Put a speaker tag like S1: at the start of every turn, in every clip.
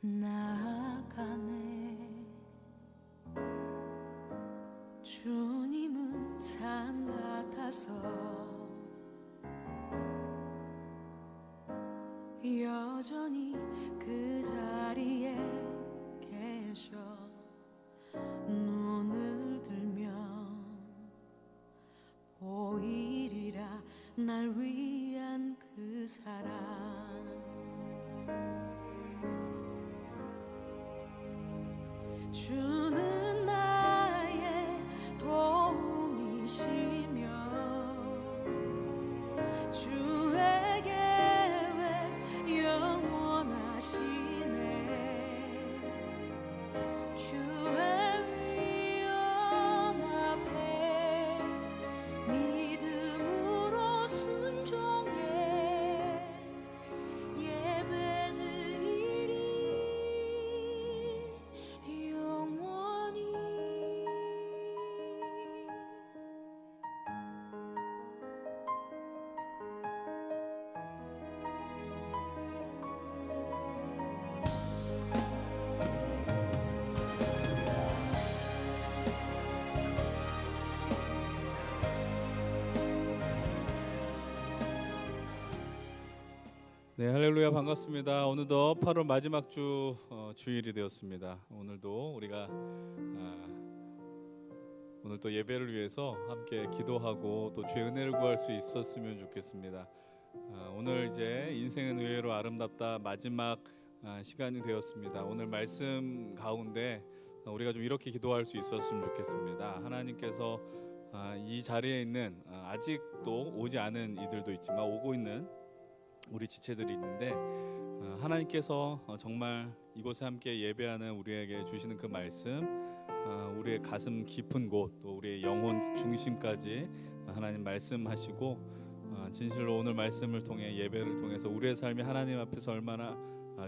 S1: 나아가네. 주님은 산 같아서 여전히 그 자리에 계셔. 눈을 들면 보이리라 날 위한 그 사랑. 주는 나의 도움이시며 주의 계획 영원하시네. 주의 위엄 앞에 믿음으로 순종해 예배드리리 영원히.
S2: 네, 할렐루야, 반갑습니다. 오늘도 8월 마지막 주일이 되었습니다. 오늘도 우리가 오늘 또 예배를 위해서 함께 기도하고 또 주의 은혜를 구할 수 있었으면 좋겠습니다. 오늘 이제 인생은 의외로 아름답다 마지막 시간이 되었습니다. 오늘 말씀 가운데 우리가 좀 이렇게 기도할 수 있었으면 좋겠습니다. 하나님께서 이 자리에 있는 아직도 오지 않은 이들도 있지만 오고 있는 우리 지체들이 있는데 하나님께서 정말 이곳에 함께 예배하는 우리에게 주시는 그 말씀, 우리의 가슴 깊은 곳, 또 우리의 영혼 중심까지 하나님 말씀하시고 진실로 오늘 말씀을 통해 예배를 통해서 우리의 삶이 하나님 앞에서 얼마나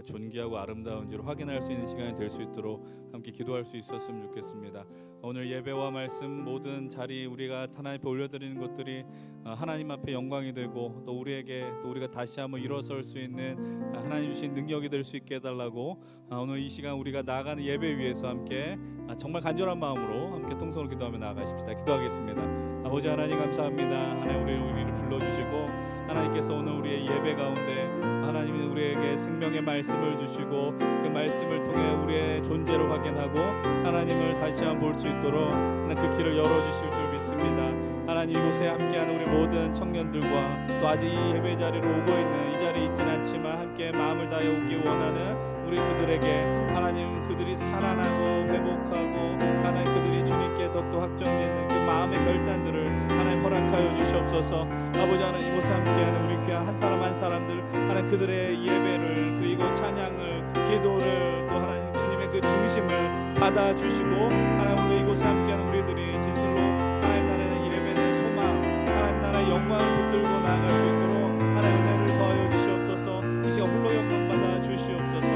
S2: 존귀하고 아름다운지를 확인할 수 있는 시간이 될 수 있도록 함께 기도할 수 있었으면 좋겠습니다. 오늘 예배와 말씀 모든 자리 우리가 하나님 앞에 올려드리는 것들이 하나님 앞에 영광이 되고 또 우리에게 또 우리가 다시 한번 일어설 수 있는 하나님 주신 능력이 될 수 있게 해달라고 오늘 이 시간 우리가 나아가는 예배 위해서 함께 정말 간절한 마음으로 함께 통성으로 기도하며 나아가십시다. 기도하겠습니다. 아버지 하나님 감사합니다. 하나님 우리를 불러주시고 하나님께서 오늘 우리의 예배 가운데 하나님이 우리에게 생명의 말씀을 주시고 그 말씀을 통해 우리의 존재를 확인하고 하나님을 다시 한번 볼 수 있도록 그 길을 열어주실 줄 믿습니다. 하나님 이곳에 함께하는 우리 모든 청년들과 또 아직 이 예배 자리로 오고 있는 이 자리에 있지는 않지만 함께 마음을 다해 오기 원하는 우리 그들에게 하나님 그들이 살아나고 회복하고 하나님 그들이 주님께 더욱더 확정되는 그 마음의 결단들을 하나님 허락하여 주시옵소서. 아버지 하나님 이곳에 함께하는 우리 귀한 한 사람 한 사람들 하나님 그들의 예배를 그리고 찬양을 기도를 또 하나님 주님의 그 중심을 받아주시고 하나님 오늘 이곳에 함께하는 우리들이 진실로 하나님 나라의 예배의 소망 하나님 나라의 영광을 붙들고 나아갈 수 있도록 하나님 은혜를 더하여 주시옵소서. 이 시간 홀로 영광 받아 주시옵소서.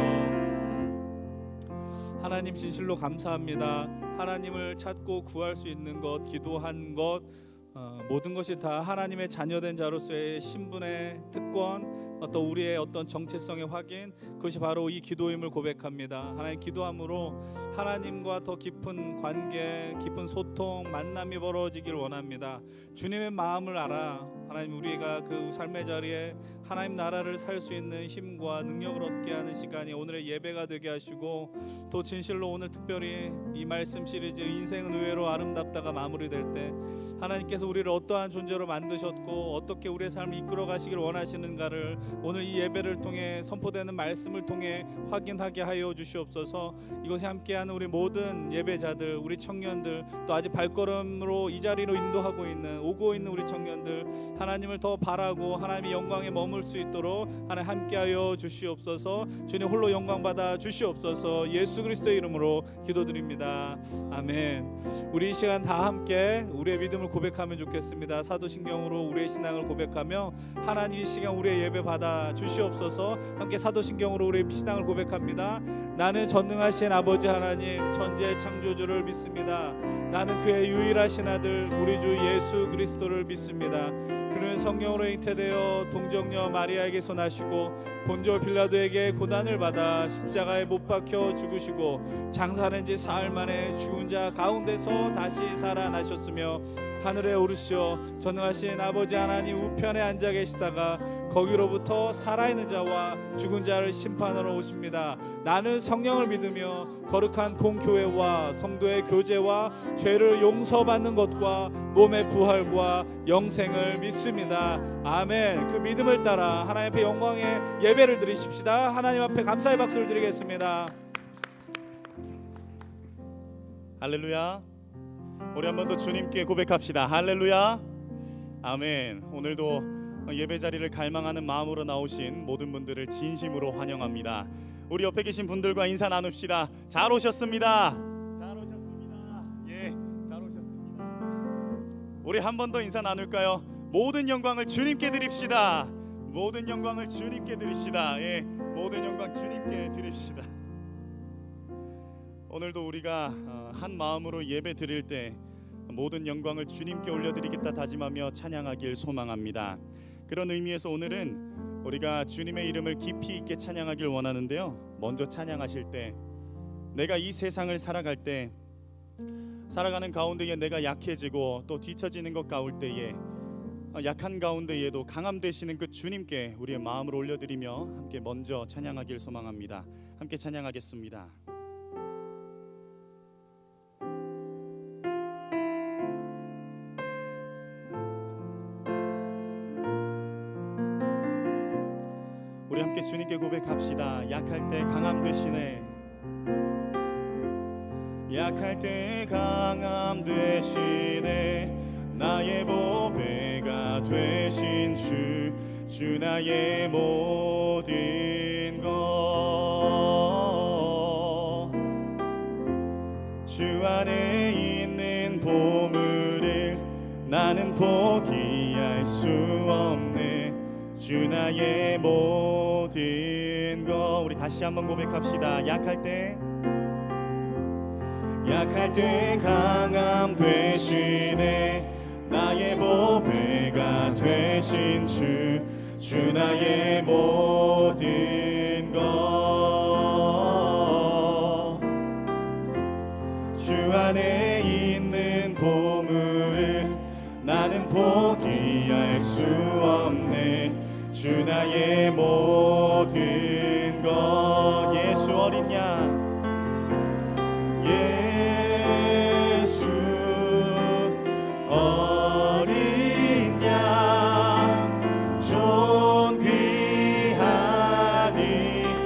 S2: 하나님 진실로 감사합니다. 하나님을 찾고 구할 수 있는 것, 기도한 것 모든 것이 다 하나님의 자녀된 자로서의 신분의 특권 또 우리의 어떤 정체성의 확인 그것이 바로 이 기도임을 고백합니다. 하나님 기도함으로 하나님과 더 깊은 관계 깊은 소통 만남이 벌어지길 원합니다. 주님의 마음을 알아 하나님 우리가 그 삶의 자리에 하나님 나라를 살 수 있는 힘과 능력을 얻게 하는 시간이 오늘의 예배가 되게 하시고 또 진실로 오늘 특별히 이 말씀 시리즈 인생은 의외로 아름답다가 마무리될 때 하나님께서 우리를 어떠한 존재로 만드셨고 어떻게 우리의 삶을 이끌어 가시길 원하시는가를 오늘 이 예배를 통해 선포되는 말씀을 통해 확인하게 하여 주시옵소서. 이곳에 함께하는 우리 모든 예배자들 우리 청년들 또 아직 발걸음으로 이 자리로 인도하고 있는 오고 있는 우리 청년들 하나님을 더 바라고 하나님의 영광에 머물 수 있도록 하나님 함께하여 주시옵소서. 주님 홀로 영광 받아 주시옵소서. 예수 그리스도의 이름으로 기도드립니다. 아멘. 우리 이 시간 다 함께 우리의 믿음을 고백하면 좋겠습니다. 사도신경으로 우리의 신앙을 고백하며 하나님 이 시간 우리의 예배 받아 주시옵소서. 함께 사도신경으로 우리의 신앙을 고백합니다. 나는 전능하신 아버지 하나님 천지의 창조주를 믿습니다. 나는 그의 유일하신 아들 우리 주 예수 그리스도를 믿습니다. 그는 성령으로 잉태되어 동정녀 마리아에게서 나시고 본조 빌라도에게 고난을 받아 십자가에 못 박혀 죽으시고 장사한 지 사흘 만에 죽은 자 가운데서 다시 살아나셨으며 하늘에 오르시어 전능하신 아버지 하나님 우편에 앉아 계시다가 거기로부터 살아있는 자와 죽은 자를 심판하러 오십니다. 나는 성령을 믿으며 거룩한 공교회와 성도의 교제와 죄를 용서받는 것과 몸의 부활과 영생을 믿습니다. 아멘. 그 믿음을 따라 하나님 앞에 영광의 예배를 드리십시다. 하나님 앞에 감사의 박수를 드리겠습니다.
S3: 할렐루야. 우리 한 번 더 주님께 고백합시다. 할렐루야. 아멘. 오늘도 예배 자리를 갈망하는 마음으로 나오신 모든 분들을 진심으로 환영합니다. 우리 옆에 계신 분들과 인사 나눕시다. 잘 오셨습니다. 잘 오셨습니다. 예, 잘 오셨습니다. 우리 한 번 더 인사 나눌까요? 모든 영광을 주님께 드립시다. 모든 영광을 주님께 드립시다. 예, 모든 영광 주님께 드립시다. 오늘도 우리가 한 마음으로 예배 드릴 때 모든 영광을 주님께 올려드리겠다 다짐하며 찬양하길 소망합니다. 그런 의미에서 오늘은 우리가 주님의 이름을 깊이 있게 찬양하길 원하는데요, 먼저 찬양하실 때 내가 이 세상을 살아갈 때 살아가는 가운데에 내가 약해지고 또 뒤처지는 것 가울 때에 약한 가운데에도 강함 되시는 그 주님께 우리의 마음을 올려드리며 함께 먼저 찬양하길 소망합니다. 함께 찬양하겠습니다. 우리 함께 주님께 고백합시다. 약할 때 강함 되시네. 약할 때 강함 되시네. 나의 보배가 되신 주 나의 모든 것. 주 안에 있는 보물을 나는 포기할 수 없네. 주 나의 모든 것. 우리 다시 한번 고백합시다. 약할 때 강함 되시네. 나의 보배가 되신 주 나의 모든 것. 주 안에 있는 보물을 나는 포기할 수 없네. 주 나의 모든 것. 예수 어린 양, 예수 어린 양, 존귀한 이름.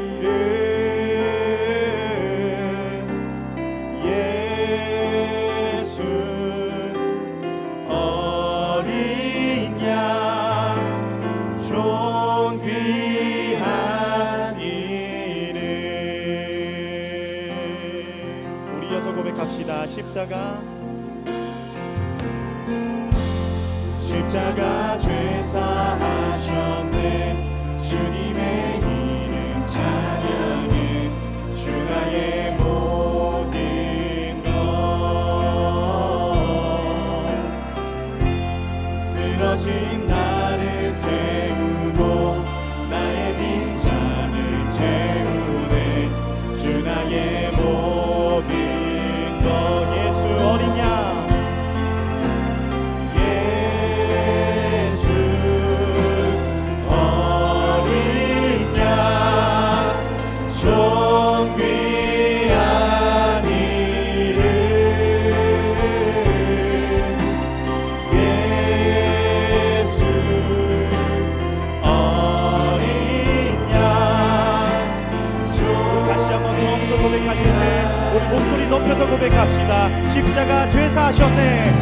S3: 예수 어린 양, 존귀한 이름. 우리 이어서 고백합시다. 십자가 죄 사하셨네. 주님의 이름 찬양해. 주 나의 모든 것. 쓰러진 나를 세우고 나의 빈잔을 채우네. 주 나의 모든 것. 예수 어린 양, 고백하실 때 우리 목소리 높여서 고백합시다. 십자가 죄 사하셨네.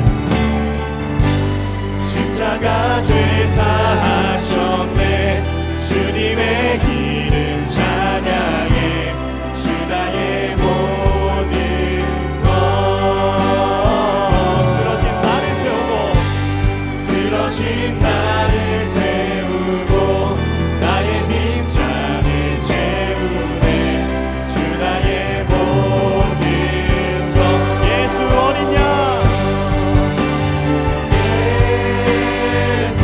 S3: 십자가 죄 사하셨네. 주님의 이름 찬양해. 주 나의 모든 것. 쓰러진 나를 세우고 쓰러진 나를 세우고 나의 빈잔을 채우네. 주 나의 모든 것. 예수 어린 양, 예수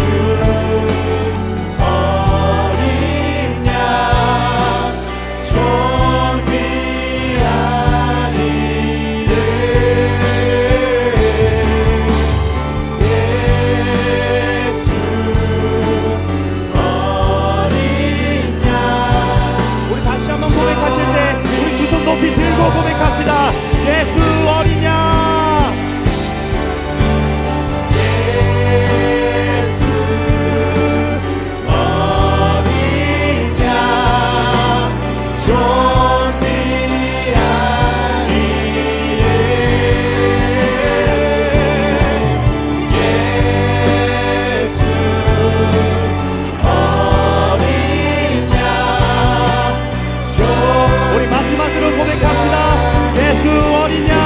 S3: 때 우리 두 손 높이 들고 고백합시다. 예수 어린 양, 예수 어린 양, 존귀한 이름, 예수 어린 양, 우리 마지막으로 고백합시다. 예수 어린 양,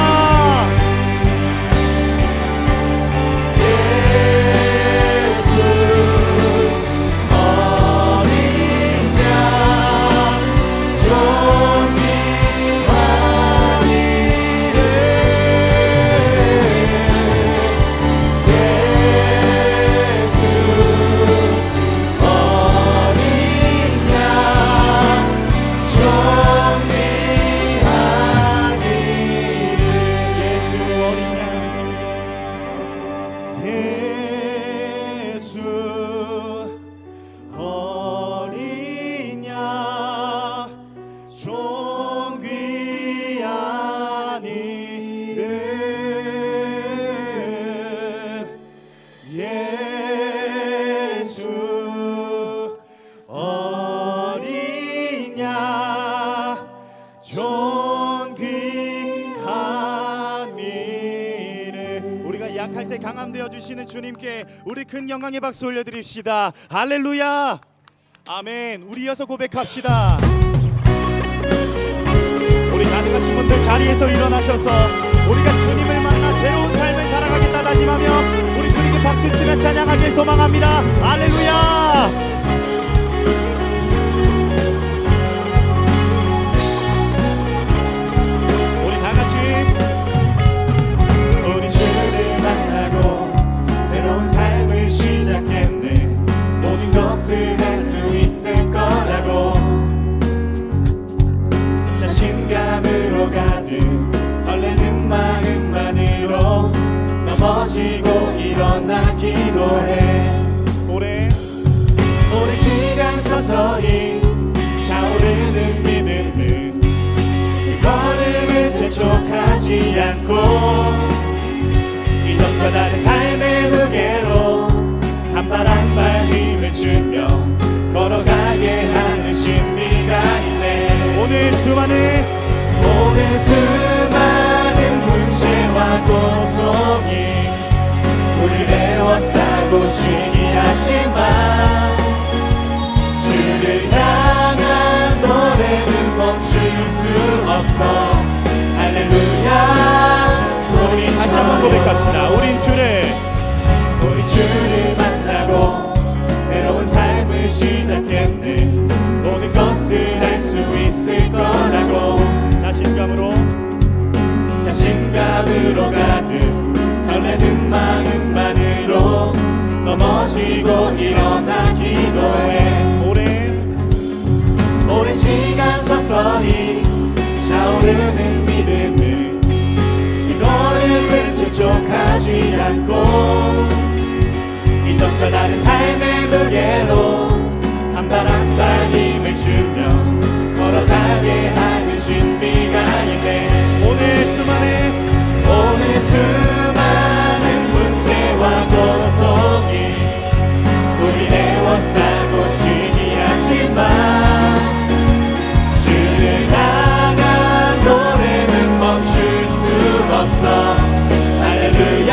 S3: 약할 때 강함 되어 주시는 주님께 우리 큰 영광의 박수 올려드립시다. 할렐루야, 아멘. 우리 이어서 고백합시다. 우리 가능하신 분들 자리에서 일어나셔서 우리가 주님을 만나 새로운 삶을 살아가겠다 다짐하며 우리 주님께 박수치며 찬양하길 소망합니다. 할렐루야.
S4: 시작했네. 모든 것을 할 수 있을 거라고 자신감으로 가득 설레는 마음만으로 넘어지고 일어나 기도해. 오랜 시간 서서히 차오르는 믿음은 그 걸음을 재촉하지 않고 이전과 다른 삶의 무게로 한 발 한 발 힘을 주며 걸어가게 하는 신비가 있네. 오늘 수많은 문제와 고통이 우리를 에워싸고 쉬게 하지만 주를 향한 노래는 멈출 수 없어. 할렐루야 소리
S3: 다시 한번 고백합시다. 우리 주를
S4: 만나고 새로운 삶을 시작했네. 모든 것을 할 수 있을 거라고 자신감으로 가득 설레는 마음만으로 넘어지고 일어나 기도해. 오랜 시간 서서히 차오르는 믿음은 이 걸음을 재촉하지 않고 이전과 다른 삶의 무게로 한 발 한 발 힘을 주며 걸어가게 하는 신비가 있네. 오늘 수많은 문제와 고통이 우리 에워싸고 쉬게 하지만 주를 향한 노래는 멈출 수 없어. 할렐루야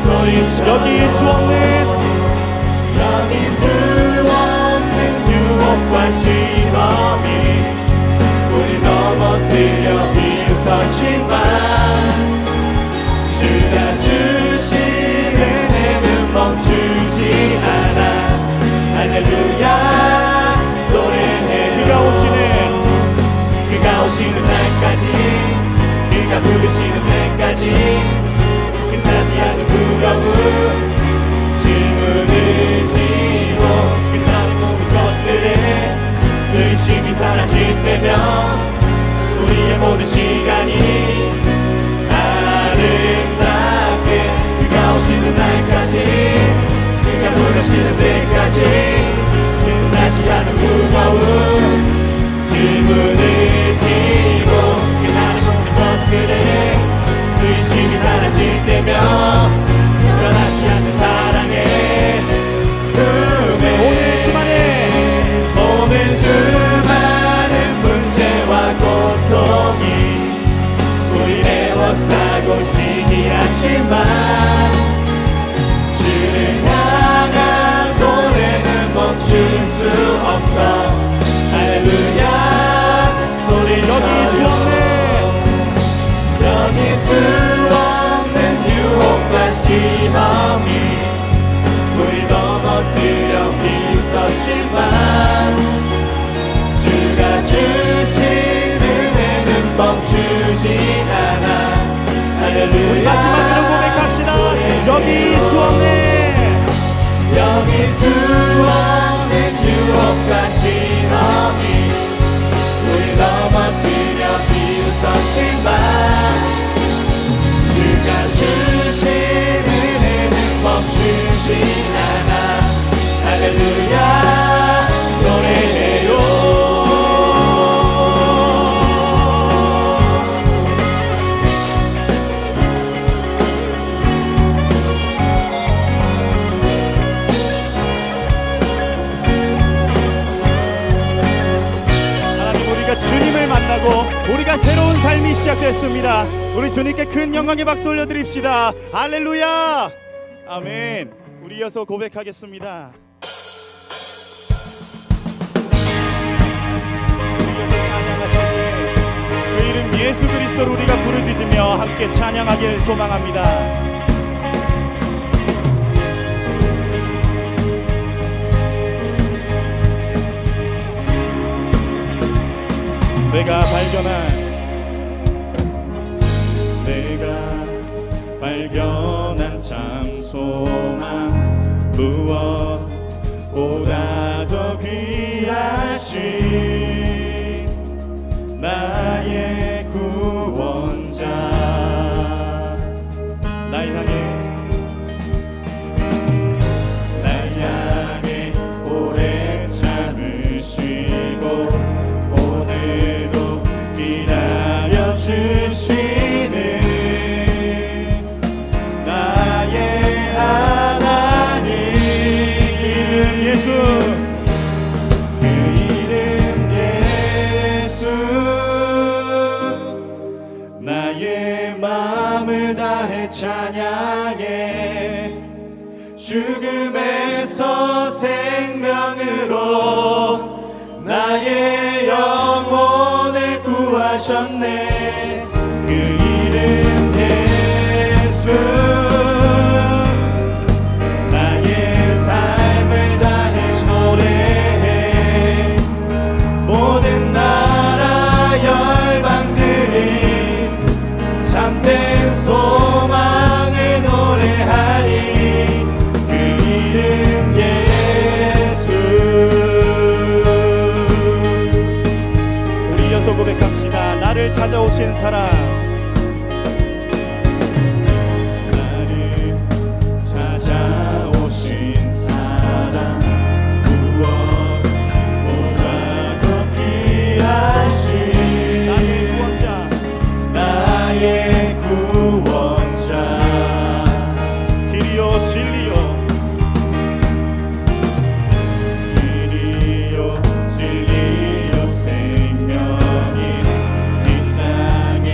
S4: 소리쳐.
S3: 여기 수 없는
S4: 유혹과 시험이 우리 넘어뜨려 비웃었지만 주가 주신 은혜는 멈추지 않아. 할렐루야 노래해. 그가 오시는 날까지, 그가 부르시는 날까지 끝나지 않은 무거운 질문을 지고 끝나는 모든 것들에 의심이 사라질 때면 우리의 모든 시간이 아름답게 그가 오시는 날까지, 그가 부르시는 데까지 끝나지 않은 무거운 질문을 고통이 우리 애워싸고 시기하지만 주를 향한 노래는 멈출 수 없어. 할렐루야 소리
S3: 여기 수 없네.
S4: 여기 수 없는 유혹과 시험이 우리 넘어뜨려 비웃었지만 주가 주신 은혜는 멈추지 않아. 할렐루야
S3: 우리 마지막으로 고백합시다. 여기 수 없네.
S4: 여기 수 없는 유혹과 시험이 우리 넘어뜨려 비웃었지만 주가 주신 은혜는 멈추지 않아. 할렐루야 노래해요.
S3: 주님을 만나고 우리가 새로운 삶이 시작됐습니다. 우리 주님께 큰 영광의 박수 올려드립시다. 할렐루야. 아멘. 우리 이어서 고백하겠습니다. 우리 이어서 찬양하실 때 그 이름 예수 그리스도를 우리가 부르짖으며 함께 찬양하길 소망합니다. 내가 발견한 참 소망 무엇보다 더 귀하신 나의 구원자 날 향해 오래 참으시고 오늘도 기다려주시는 나의 하나님. 이름 예수, 그 이름 예수. 나의 마음을 다해 찬양해. 죽음에서 생명으로 나의 영혼을 구하셨네. 그 이름 예수. 나의 삶을 다해 노래해. 모든 나라 열방들이 참된 소망을 노래하리. 그 이름 예수. 우리 이어서 고백합시다. 나를 찾아오신 사람, 나를 찾아오신 사람 무엇보다 더 귀하신 나의 구원자, 나의 구원자. 길이요 진리요 진리요 생명이 이 땅에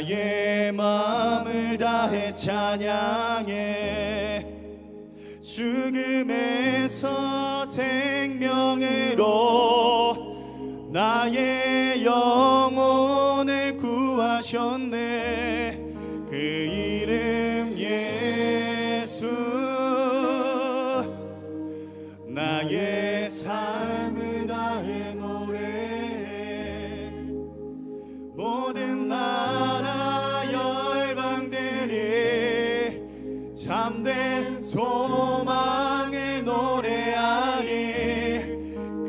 S3: 나의 마음을 다해 찬양해 죽음에서 생명으로 나의 영혼을 구하셨네. 그 이름 예수. 나의 삶을 다해 노래해 모든 나라 열방들이 참된 소망을 노래하니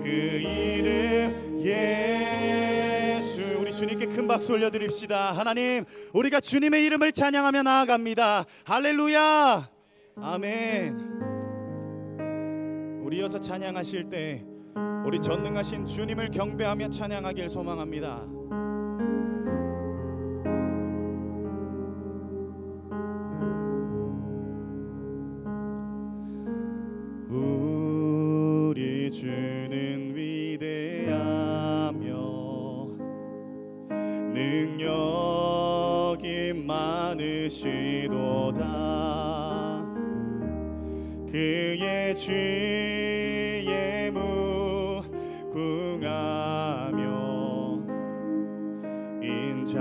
S3: 그 이름 예수. 우리 주님께 큰 박수 올려드립시다. 하나님, 우리가 주님의 이름을 찬양하며 나아갑니다. 할렐루야. 아멘. 우리 이어서 찬양하실 때 우리 전능하신 주님을 경배하며 찬양하길 소망합니다. 우리 주는 위대하며 능력이 많으시도다. 그의 주의 무궁하며 인자는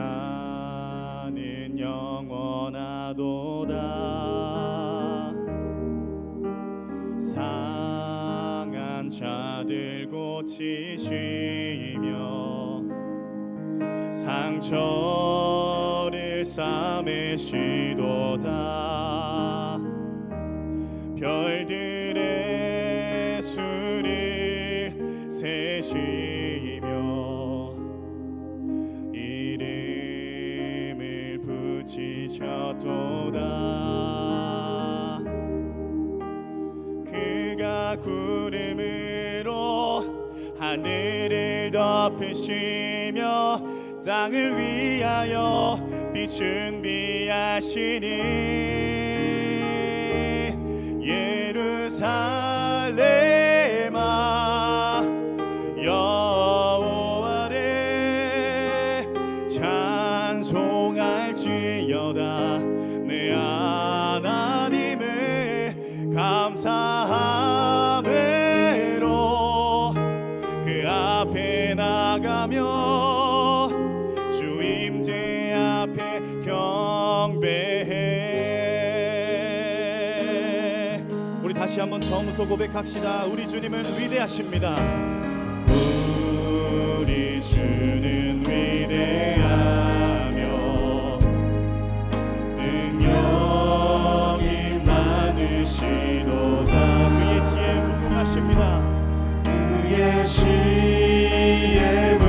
S3: 영원하도다. 상한 자들 고치시며 상처를 싸매시도다. 별들의 수를 세시며 이름을 붙이셨도다. 그가 구름으로 하늘을 덮으시며 땅을 위하여 빛 준비하시니 예루살렘아 여호와를 찬송할지어다. 내 하나님을 감사함으로 그 앞에 나가며 주 임재 앞에 경배해. 다시 한번 처음부터 고백합시다. 우리 주님은 위대하십니다. 우리 주는 위대하며 능력이 많으시도다. 그의 지혜 무궁하십니다. 그의 지혜 무궁하며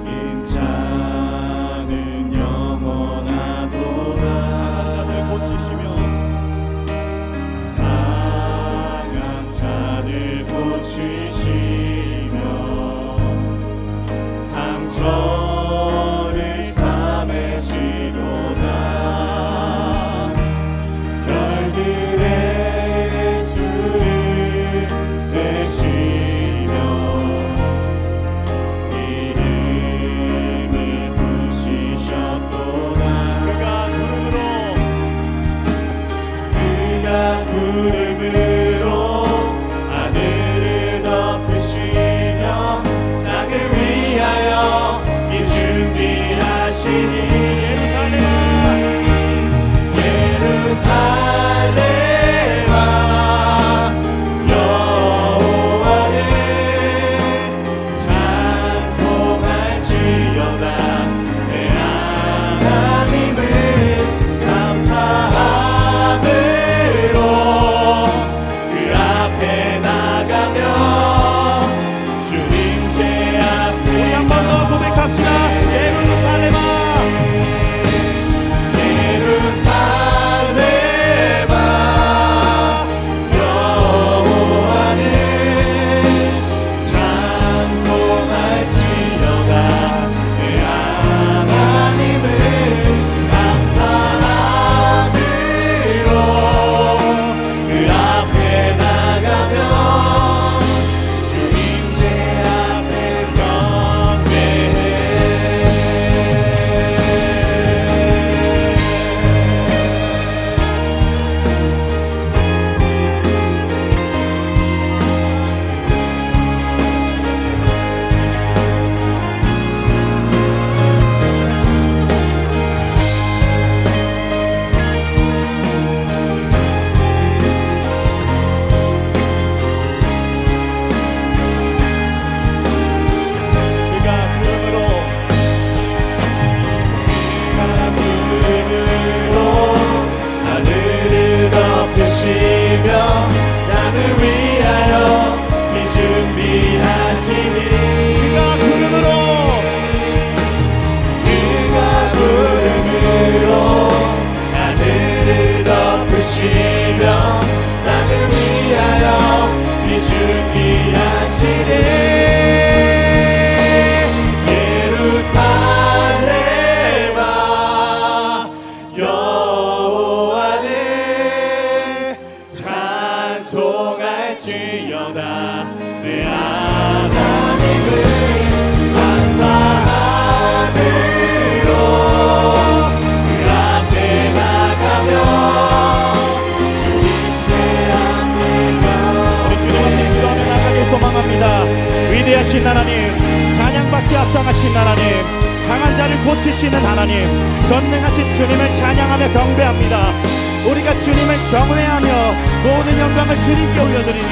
S3: 인자는 영원하도다. 상한 자들 고치시며 상처를 싸매시도다. 별들의 수 위대하신 하나님, 찬양받기 합당하신 하나님, 상한 자를 고치시는 하나님, 전능하신 주님을 찬양하며 경배합니다. 우리가 주님을 경외하며 모든 영광을 주님께 올려드리니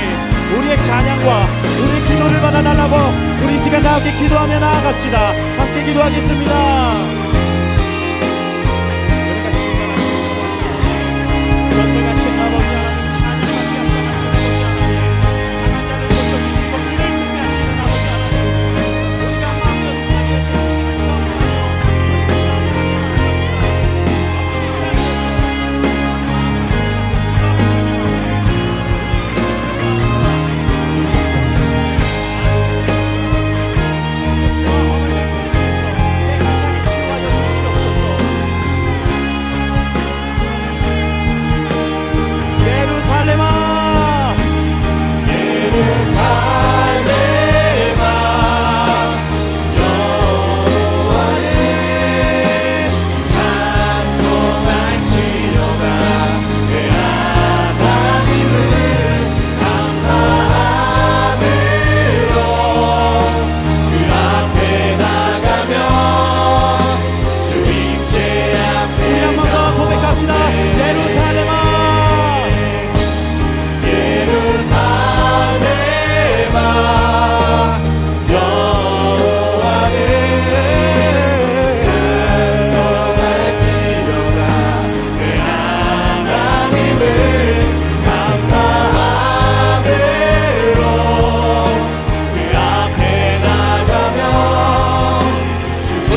S3: 우리의 찬양과 우리의 기도를 받아달라고 우리 시간 다 함께 기도하며 나아갑시다. 함께 기도하겠습니다. 우리가 전능하신 아버지 하나님, 찬양받기 합당하신 아버지 하나님, 상한 자를 고쳐주시고 피를 준비하시는 아버지 하나님, 우리가 마음껏 자리에서 주님을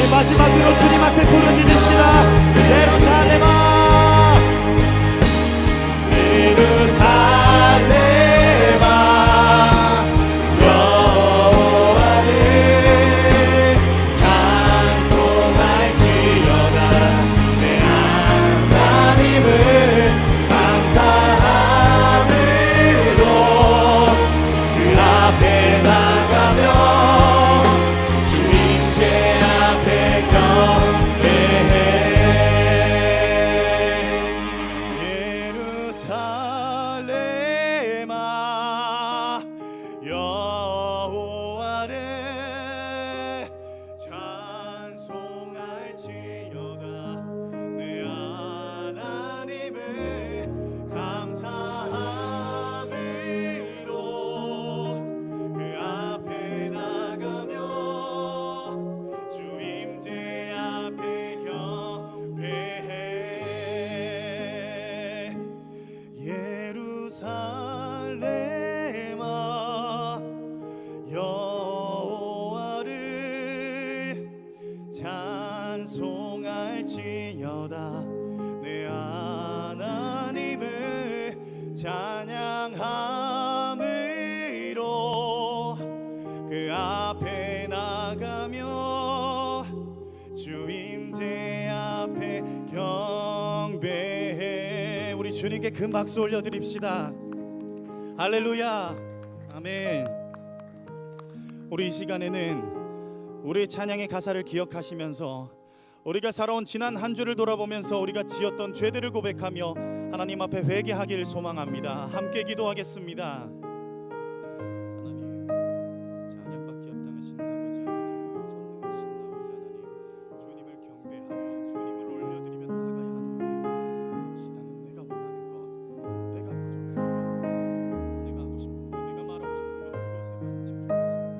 S3: 마지막으로 주님 앞에 부르짖읍시다. 예루살렘아, 예루살렘아, 여호와를 찬송할지어다. 내 하나님을 감사함으로 그 앞에 나가며 주님께 예루살렘아, 여호와를 찬송할지어다. 내 하나님을 감사함으로 그 앞에 나가며 주임제 앞에 경배해. 예루살렘아, 여호와를 찬송할지어다. 내 하나님을 찬양함으로 그 앞에 나가며 주임제 앞에 경배해. 우리 주님께 큰 박수 올려드립시다. 할렐루야, 아멘. 우리 이 시간에는 우리의 찬양의 가사를 기억하시면서 우리가 살아온 지난 한 주를 돌아보면서 우리가 지었던 죄들을 고백하며 하나님 앞에 회개하기를 소망합니다. 함께 기도하겠습니다. 하나님, 찬양받기 합당하신 아버지 하나님, 전능하신 아버지 하나님, 주님을 경배하며 주님을 올려드리며 나아가야 하는데 혹시 나는 내가 원하는 것, 내가 부족한 것, 내가 하고 싶은 것, 내가 말하고 싶은 것, 그것에만 집중했습니다.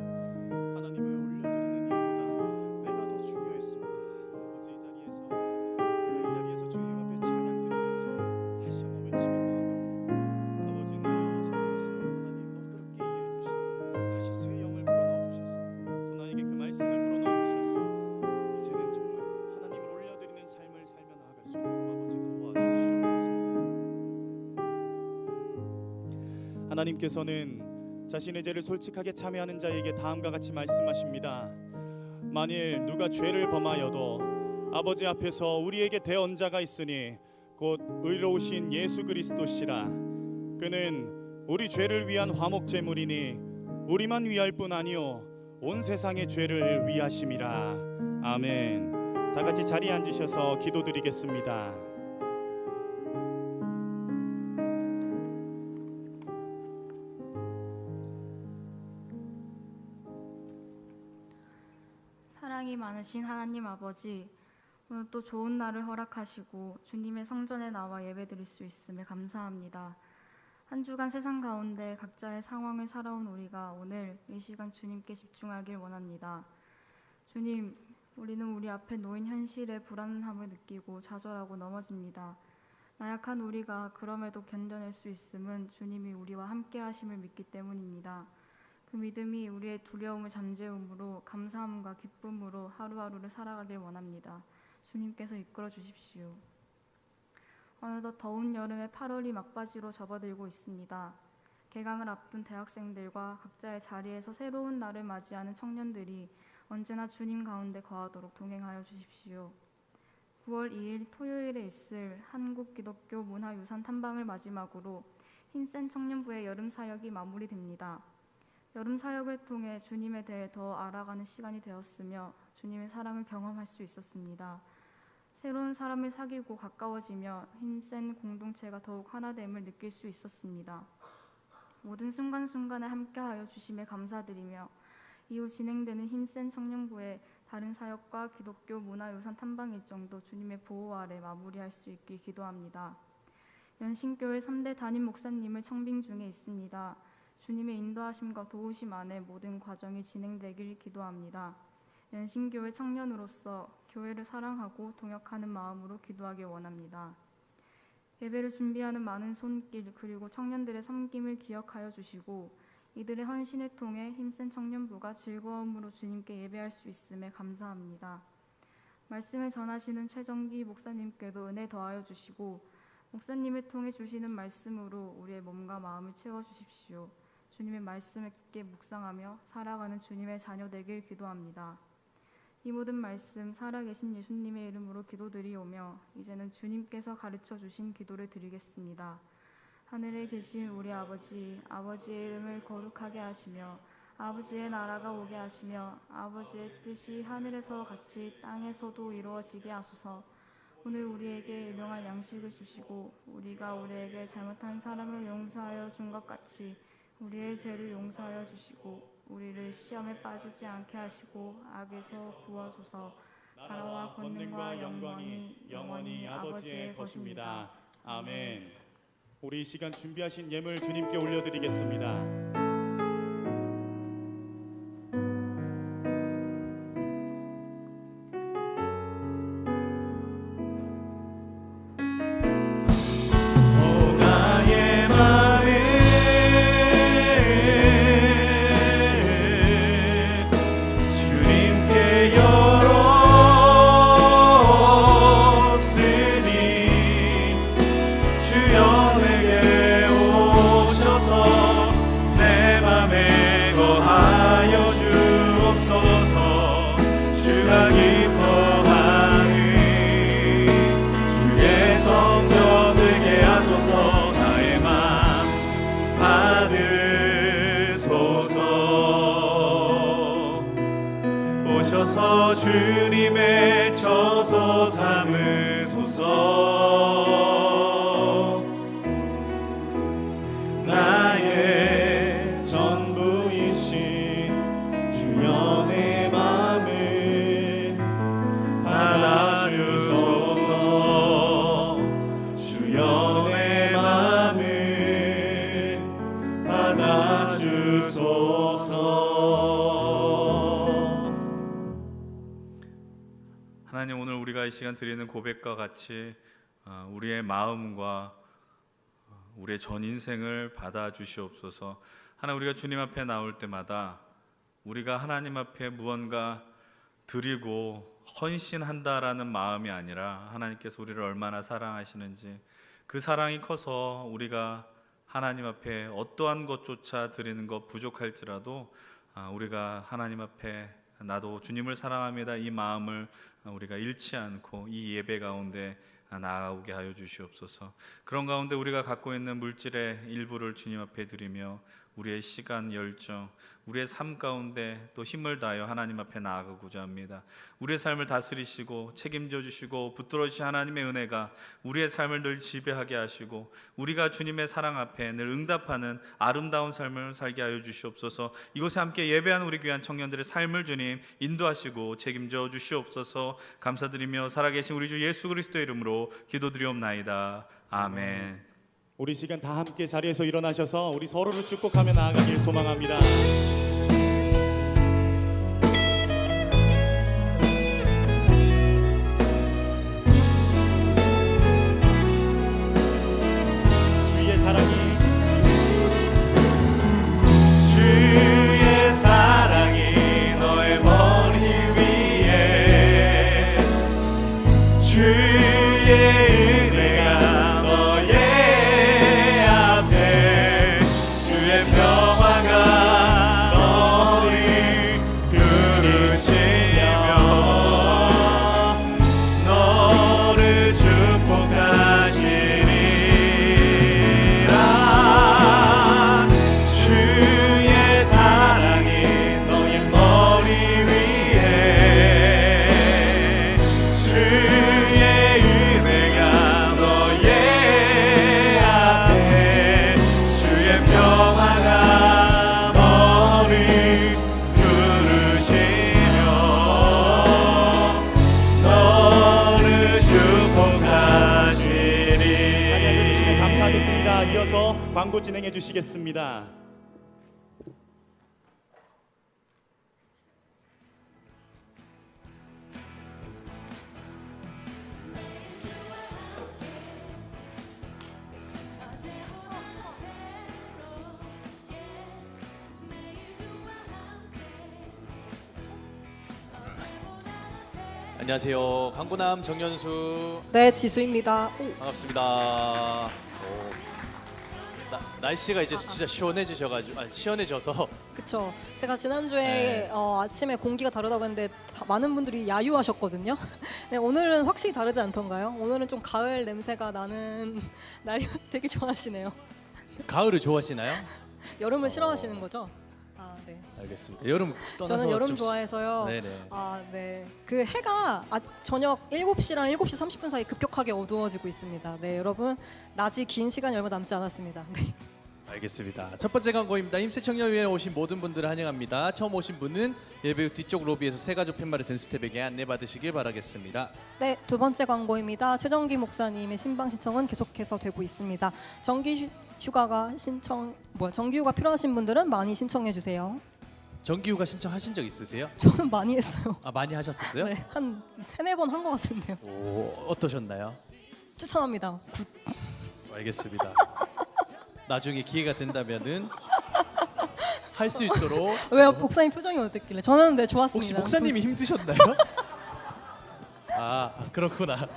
S3: 하나님을 올려드리는 일보다 내가 더 중요했습니다. 아버지, 이 자리에서 주님 앞에 찬양 드리면서 다시 한번 외치며 나아갑니다. 아버지, 나의 이 잘못을 하나님 너그럽게 이해해 주시고 다시 새 영을 불어넣어 주셔서 또 나에게 그 말씀을 불어넣어 주셔서 이제는 정말 하나님을 올려드리는 삶을 살며 나아갈 수 있도록 아버지 도와주시옵소서. 하나님께서는 자신의 죄를 솔직하게 참회하는 자에게 다음과 같이 말씀하십니다. 만일 누가 죄를 범하여도 아버지 앞에서 우리에게 대언자가 있으니 곧 의로우신 예수 그리스도시라. 그는 우리 죄를 위한 화목 제물이니 우리만 위할 뿐 아니요 온 세상의 죄를 위하심이라. 아멘. 다 같이 자리에 앉으셔서 기도드리겠습니다.
S5: 사랑이 많으신 하나님 아버지, 오늘 또 좋은 날을 허락하시고 주님의 성전에 나와 예배드릴 수 있음에 감사합니다. 한 주간 세상 가운데 각자의 상황을 살아온 우리가 오늘 이 시간 주님께 집중하길 원합니다. 주님, 우리는 우리 앞에 놓인 현실의 불안함을 느끼고 좌절하고 넘어집니다. 나약한 우리가 그럼에도 견뎌낼 수 있음은 주님이 우리와 함께 하심을 믿기 때문입니다. 그 믿음이 우리의 두려움을 잠재움으로 감사함과 기쁨으로 하루하루를 살아가길 원합니다. 주님께서 이끌어 주십시오. 어느덧 더운 여름의 8월이 막바지로 접어들고 있습니다. 개강을 앞둔 대학생들과 각자의 자리에서 새로운 날을 맞이하는 청년들이 언제나 주님 가운데 거하도록 동행하여 주십시오. 9월 2일 토요일에 있을 한국 기독교 문화유산 탐방을 마지막으로 힘센 청년부의 여름 사역이 마무리됩니다. 여름 사역을 통해 주님에 대해 더 알아가는 시간이 되었으며 주님의 사랑을 경험할 수 있었습니다. 새로운 사람을 사귀고 가까워지며 힘센 공동체가 더욱 하나됨을 느낄 수 있었습니다. 모든 순간순간에 함께하여 주심에 감사드리며 이후 진행되는 힘센 청년부의 다른 사역과 기독교 문화유산 탐방 일정도 주님의 보호 아래 마무리할 수 있길 기도합니다. 연신교회 3대 담임 목사님을 청빙 중에 있습니다. 주님의 인도하심과 도우심 안에 모든 과정이 진행되길 기도합니다. 연신교회 청년으로서 교회를 사랑하고 동역하는 마음으로 기도하길 원합니다. 예배를 준비하는 많은 손길 그리고 청년들의 섬김을 기억하여 주시고 이들의 헌신을 통해 힘센 청년부가 즐거움으로 주님께 예배할 수 있음에 감사합니다. 말씀을 전하시는 최정기 목사님께도 은혜 더하여 주시고 목사님을 통해 주시는 말씀으로 우리의 몸과 마음을 채워주십시오. 주님의 말씀을 깊게 묵상하며 살아가는 주님의 자녀 되길 기도합니다. 이 모든 말씀 살아계신 예수님의 이름으로 기도드리오며 이제는 주님께서 가르쳐 주신 기도를 드리겠습니다. 하늘에 계신 우리 아버지, 아버지의 이름을 거룩하게 하시며 아버지의 나라가 오게 하시며 아버지의 뜻이 하늘에서 같이 땅에서도 이루어지게 하소서. 오늘 우리에게 일용할 양식을 주시고 우리가 우리에게 잘못한 사람을 용서하여 준 것 같이 우리의 죄를 용서하여 주시고 우리를 시험에 빠지지 않게 하시고 악에서 구하소서. 나라와 권능과 영광이 영원히 아버지의 것입니다.
S3: 아멘. 우리 이 시간 준비하신 예물 주님께 올려드리겠습니다.
S4: 오셔서 주님의 처소 삼으소서.
S3: 나의 전부이신 주여 내 맘을 받아주소서. 주여 내 맘을 받아주소서.
S2: 하나님, 오늘 우리가 이 시간 드리는 고백과 같이 우리의 마음과 우리의 전 인생을 받아주시옵소서. 하나님, 우리가 주님 앞에 나올 때마다 우리가 하나님 앞에 무언가 드리고 헌신한다라는 마음이 아니라 하나님께서 우리를 얼마나 사랑하시는지 그 사랑이 커서 우리가 하나님 앞에 어떠한 것조차 드리는 것 부족할지라도 우리가 하나님 앞에 나도 주님을 사랑합니다 이 마음을 우리가 잃지 않고 이 예배 가운데 나아오게 하여 주시옵소서. 그런 가운데 우리가 갖고 있는 물질의 일부를 주님 앞에 드리며 우리의 시간, 열정, 우리의 삶 가운데 또 힘을 다하여 하나님 앞에 나아가고자 합니다. 우리의 삶을 다스리시고 책임져 주시고 붙들어 주신 하나님의 은혜가 우리의 삶을 늘 지배하게 하시고 우리가 주님의 사랑 앞에 늘 응답하는 아름다운 삶을 살게 하여 주시옵소서. 이곳에 함께 예배하는 우리 귀한 청년들의 삶을 주님 인도하시고 책임져 주시옵소서. 감사드리며 살아계신 우리 주 예수 그리스도의 이름으로 기도드리옵나이다. 아멘.
S3: 우리 시간 다 함께 자리에서 일어나셔서 우리 서로를 축복하며 나아가길 소망합니다. 주의 사랑이
S4: 주의 사랑이 너의 머리 위에 주의 은혜가 너의 앞에 주의 평화가 너를 두르시며 너를 축복하시리라. 주의 사랑이 너의 머리 위에 주의 은혜가 너의 앞에 주의 평화가 너를 두르시며 너를 축복하시리.
S3: 자리 앉아주시면 감사하겠습니다. 이어서 광고 진행해 주시겠습니다.
S6: 안녕하세요. 강구남 정연수
S7: 네, 지수입니다.
S6: 반갑습니다. 날씨가 이제 진짜 시원해져서
S7: 그쵸. 제가 지난주에 아침에 공기가 다르다고 했는데 많은 분들이 야유하셨거든요. 네, 오늘은 확실히 다르지 않던가요? 오늘은 좀 가을 냄새가 나는 날이 되게 좋아하시네요.
S6: 가을을 좋아하시나요?
S7: 여름을 싫어하시는 거죠? 아, 네.
S6: 알겠습니다. 여름 떠나서
S7: 저는 여름
S6: 좀
S7: 좋아해서요.
S6: 네네.
S7: 아, 네. 그 해가 저녁 7시랑 7시 30분 사이 급격하게 어두워지고 있습니다. 네, 여러분 낮이 긴 시간이 얼마 남지 않았습니다. 네.
S6: 알겠습니다. 첫 번째 광고입니다. 임세 청년위에 오신 모든 분들을 환영합니다. 처음 오신 분은 예배 후 뒤쪽 로비에서 세 가족 팻말을 든 스텝에게 안내받으시길 바라겠습니다.
S7: 네, 두 번째 광고입니다. 최정기 목사님의 신방 신청은 계속해서 되고 있습니다. 정기 휴가 필요하신 분들은 많이 신청해 주세요.
S6: 정기휴가 신청하신 적 있으세요?
S7: 저는 많이 했어요.
S6: 아, 많이 하셨었어요?
S7: 네, 한 3-4번 한 것 같은데요.
S6: 오, 어떠셨나요?
S7: 추천합니다. 굿.
S6: 알겠습니다. 나중에 기회가 된다면은 할 수 있도록.
S7: 왜요? 목사님 표정이 어땠길래? 저는 네, 좋았습니다.
S6: 혹시 목사님이 힘드셨나요? 아, 그렇구나.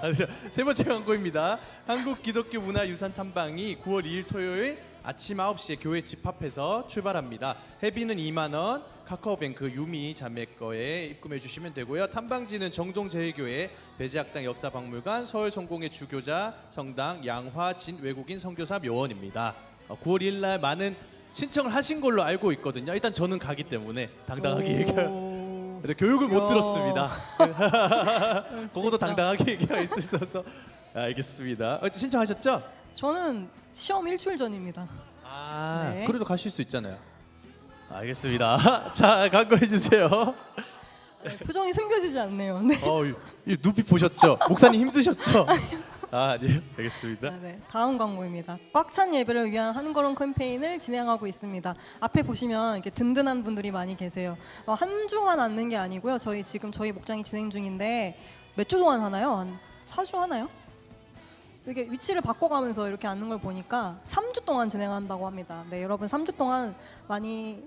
S6: 세 번째 광고입니다. 한국 기독교 문화유산 탐방이 9월 2일 토요일 아침 9시에 교회 집합해서 출발합니다. 회비는 2만 원, 카카오뱅크 유미 자매 거에 입금해 주시면 되고요. 탐방지는 정동제일교회, 배재학당 역사박물관, 서울 성공회 주교자 성당, 양화진 외국인 선교사 묘원입니다. 9월 1일 날 많은 신청을 하신 걸로 알고 있거든요. 일단 저는 가기 때문에 당당하게 얘기해요. 교육을 못 들었습니다. 그것도 당당하게 얘기할 수 있어서 알겠습니다. 신청하셨죠?
S7: 저는 시험 일주일 전입니다.
S6: 아,
S7: 네.
S6: 그래도 가실 수 있잖아요. 알겠습니다. 자, 광고해 주세요.
S7: 네, 표정이 숨겨지지 않네요. 네.
S6: 이 눈빛 보셨죠? 목사님 힘드셨죠? 아, 네, 알겠습니다.
S7: 네, 다음 광고입니다. 꽉 찬 예배를 위한 한 걸음 캠페인을 진행하고 있습니다. 앞에 보시면 이렇게 든든한 분들이 많이 계세요. 한 주만 앉는 게 아니고요. 저희 목장이 진행 중인데 몇 주 동안 하나요? 한 4주 하나요? 이게 위치를 바꿔가면서 이렇게 앉는 걸 보니까 3주 동안 진행한다고 합니다. 네, 여러분 3주 동안 많이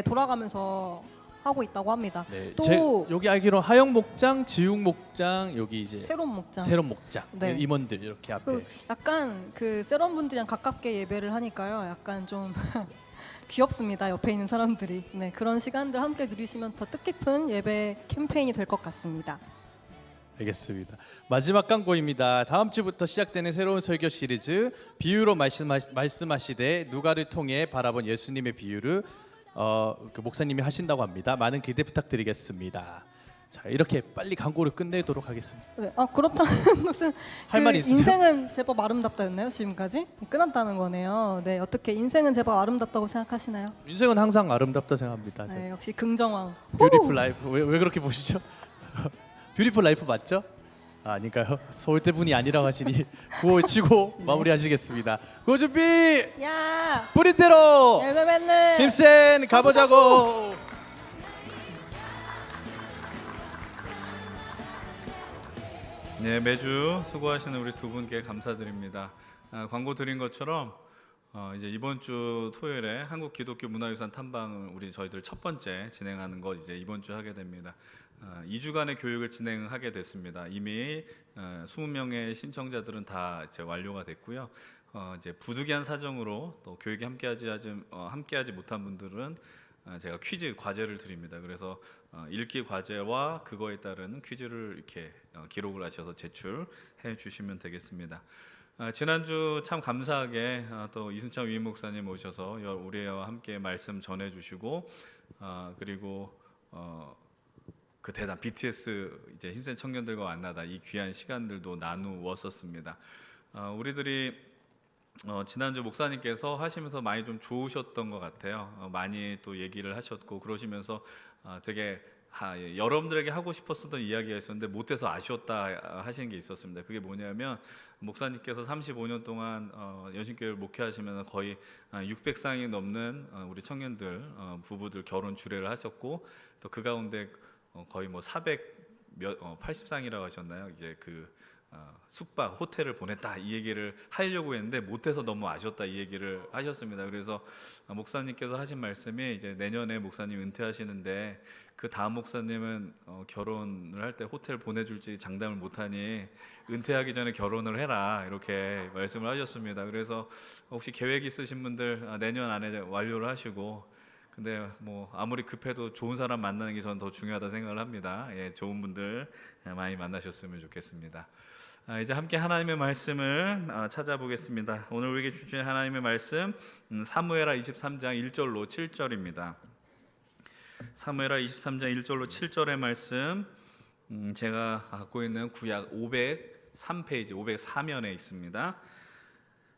S7: 돌아가면서 하고 있다고 합니다.
S6: 네,
S7: 또
S6: 여기 알기로 하영 목장, 지육 목장, 여기 이제
S7: 새로운 목장.
S6: 새로운 목장
S7: 네.
S6: 임원들 이렇게 앞에.
S7: 약간 그 세럼 분들이랑 가깝게 예배를 하니까요. 약간 좀 귀엽습니다. 옆에 있는 사람들이. 네, 그런 시간들 함께 누리시면 더 뜻깊은 예배 캠페인이 될 것 같습니다.
S6: 알겠습니다. 마지막 광고입니다. 다음 주부터 시작되는 새로운 설교 시리즈 비유로 말씀하시되 누가를 통해 바라본 예수님의 비유를 그 목사님이 하신다고 합니다. 많은 기대 부탁드리겠습니다. 자, 이렇게 빨리 광고를 끝내도록 하겠습니다.
S7: 네, 그렇다는 것은
S6: 할 말이 있으세요?
S7: 인생은 제법 아름답다였나요? 지금까지 끝났다는 거네요. 네, 어떻게 인생은 제법 아름답다고 생각하시나요?
S6: 인생은 항상 아름답다 생각합니다.
S7: 네, 역시 긍정왕.
S6: 뷰티풀 라이프 왜 그렇게 보시죠? 뷰티풀 라이프 맞죠? 아닌가요? 서울대 분이 아니라고 하시니 구호 치고 마무리하시겠습니다. 구호 준비
S7: 야,
S6: 뿌린 대로
S7: 열매 맺는
S6: 힘센 가보자고.
S2: 네, 매주 수고하시는 우리 두 분께 감사드립니다. 광고 드린 것처럼 이제 이번 주 토요일에 한국 기독교 문화유산 탐방을 저희들 첫 번째 진행하는 거 이제 이번 주 하게 됩니다. 2주간의 교육을 진행하게 됐습니다. 이미 20명의 신청자들은 다 이제 완료가 됐고요. 이제 부득이한 사정으로 또 교육에 함께하지 못한 분들은 제가 퀴즈 과제를 드립니다. 그래서 읽기 과제와 그거에 따른 퀴즈를 이렇게 기록을 하셔서 제출해 주시면 되겠습니다. 지난주 참 감사하게 또 이순찬 위임 목사님 오셔서 우리와 함께 말씀 전해 주시고 그리고 그 대단 BTS 이제 힘센 청년들과 만나다 이 귀한 시간들도 나누었었습니다. 우리들이 지난주 목사님께서 하시면서 많이 좀 좋으셨던 것 같아요. 많이 또 얘기를 하셨고 그러시면서 되게 여러분들에게 하고 싶었던 이야기가 있었는데 못해서 아쉬웠다 하시는 게 있었습니다. 그게 뭐냐면 목사님께서 35년 동안 연신교회를 목회하시면서 거의 600쌍이 넘는 우리 청년들 부부들 결혼 주례를 하셨고 또 그 가운데 거의 뭐 480쌍이라고 하셨나요? 이제 그 숙박 호텔을 보냈다 이 얘기를 하려고 했는데 못해서 너무 아쉬웠다 이 얘기를 하셨습니다. 그래서 목사님께서 하신 말씀이 이제 내년에 목사님 은퇴하시는데 그 다음 목사님은 결혼을 할 때 호텔 보내줄지 장담을 못하니 은퇴하기 전에 결혼을 해라 이렇게 말씀을 하셨습니다. 그래서 혹시 계획 있으신 분들 내년 안에 완료를 하시고 근데 뭐 아무리 급해도 좋은 사람 만나는 게 저는 더 중요하다 생각을 합니다. 예, 좋은 분들 많이 만나셨으면 좋겠습니다. 이제 함께 하나님의 말씀을 찾아보겠습니다. 오늘 우리에게 주신 하나님의 말씀 사무엘하 23장 1절로 7절입니다. 사무엘하 23장 1절로 7절의 말씀 제가 갖고 있는 구약 503페이지 504면에 있습니다.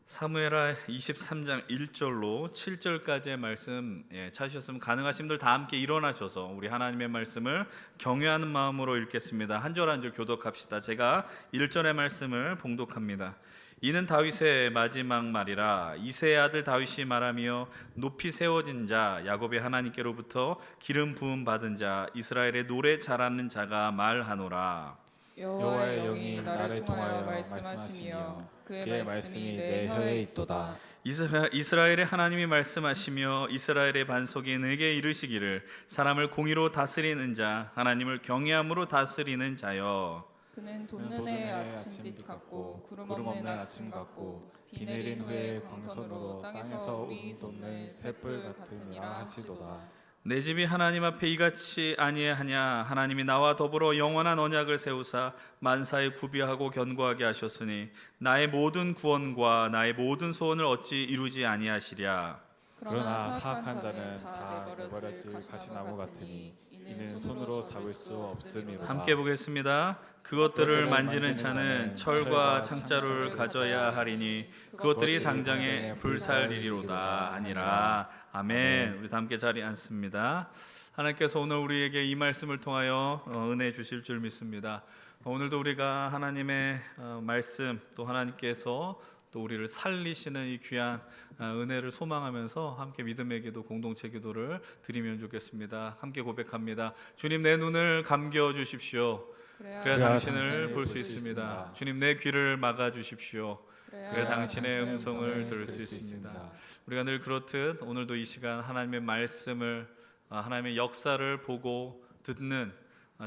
S2: 사무엘하 23장 1절로 7절까지의 말씀 찾으셨으면 가능하신 분들 다 함께 일어나셔서 우리 하나님의 말씀을 경외하는 마음으로 읽겠습니다. 한 절 한 절 교독합시다. 제가 1절의 말씀을 봉독합니다. 이는 다윗의 마지막 말이라. 이새의 아들 다윗이 말하며 높이 세워진 자 야곱의 하나님께로부터 기름 부음 받은 자 이스라엘의 노래 잘하는 자가 말하노라.
S8: 여호와의 영이 나를 통하여 말씀하시며 그의 말씀이 내 혀에 있도다.
S2: 이스라엘의 하나님이 말씀하시며 이스라엘의 반석이 내게 이르시기를 사람을 공의로 다스리는 자 하나님을 경외함으로 다스리는 자여.
S8: 그는 돋는 아침빛 같고 구름 없는 아침 같고 비 내린 후에 광선으로 땅에서 우리 돋는 횃불 같으니라 하시도다.
S2: 내 집이 하나님 앞에 이같이 아니하냐. 하나님이 나와 더불어 영원한 언약을 세우사 만사에 구비하고 견고하게 하셨으니 나의 모든 구원과 나의 모든 소원을 어찌 이루지 아니하시랴.
S8: 그러나 사악한 자는 다 내버려질 가시나무 같으니 이는 손으로 잡을 수 없음이로다.
S2: 함께 보겠습니다. 그것들을 만지는 자는 철과 창자루를 가져야 하리니 그것들이 당장에 불살리리로다 아니라. 아멘. 우리 다 함께 자리에 앉습니다. 하나님께서 오늘 우리에게 이 말씀을 통하여 은혜 주실 줄 믿습니다. 오늘도 우리가 하나님의 말씀 또 하나님께서 또 우리를 살리시는 이 귀한 은혜를 소망하면서 함께 믿음의 기도 공동체 기도를 드리면 좋겠습니다. 함께 고백합니다. 주님 내 눈을 감겨 주십시오. 그래야 당신을 볼 수 있습니다. 주님 내 귀를 막아 주십시오. 그래야 당신의 음성을 들을 수 있습니다. 우리가 늘 그렇듯 오늘도 이 시간 하나님의 말씀을 하나님의 역사를 보고 듣는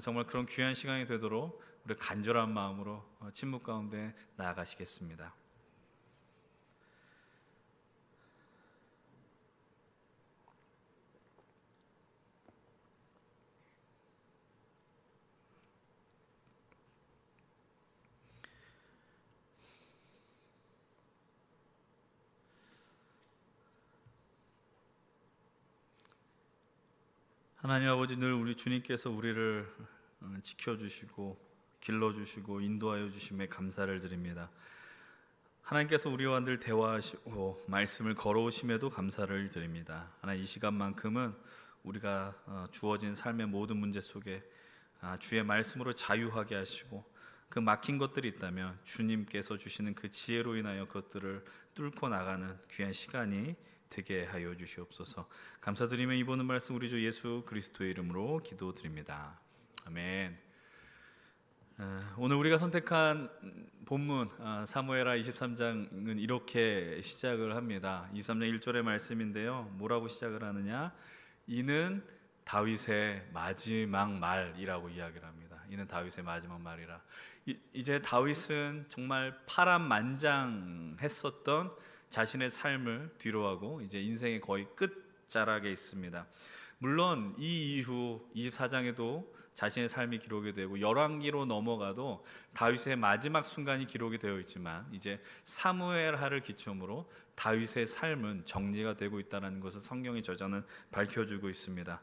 S2: 정말 그런 귀한 시간이 되도록 우리 간절한 마음으로 침묵 가운데 나아가시겠습니다. 하나님 아버지, 늘 우리 주님께서 우리를 지켜주시고 길러주시고 인도하여 주심에 감사를 드립니다. 하나님께서 우리와 늘 대화하시고 말씀을 걸어오심에도 감사를 드립니다. 하나님, 이 시간만큼은 우리가 주어진 삶의 모든 문제 속에 주의 말씀으로 자유하게 하시고 그 막힌 것들이 있다면 주님께서 주시는 그 지혜로 인하여 그것들을 뚫고 나가는 귀한 시간이 되게 하여 주시옵소서. 감사드리며 이 보는 말씀 우리 주 예수 그리스도의 이름으로 기도드립니다. 아멘. 오늘 우리가 선택한 본문 사무엘하 23장은 이렇게 시작을 합니다. 23장 1절의 말씀인데요. 뭐라고 시작을 하느냐? 이는 다윗의 마지막 말이라고 이야기를 합니다. 이는 다윗의 마지막 말이라. 이제 다윗은 정말 파란만장했었던 자신의 삶을 뒤로하고 이제 인생의 거의 끝자락에 있습니다. 물론 이 이후 24장에도 자신의 삶이 기록이 되고 열왕기로 넘어가도 다윗의 마지막 순간이 기록이 되어 있지만 이제 사무엘하를 기점으로 다윗의 삶은 정리가 되고 있다는 것을 성경의 저자는 밝혀주고 있습니다.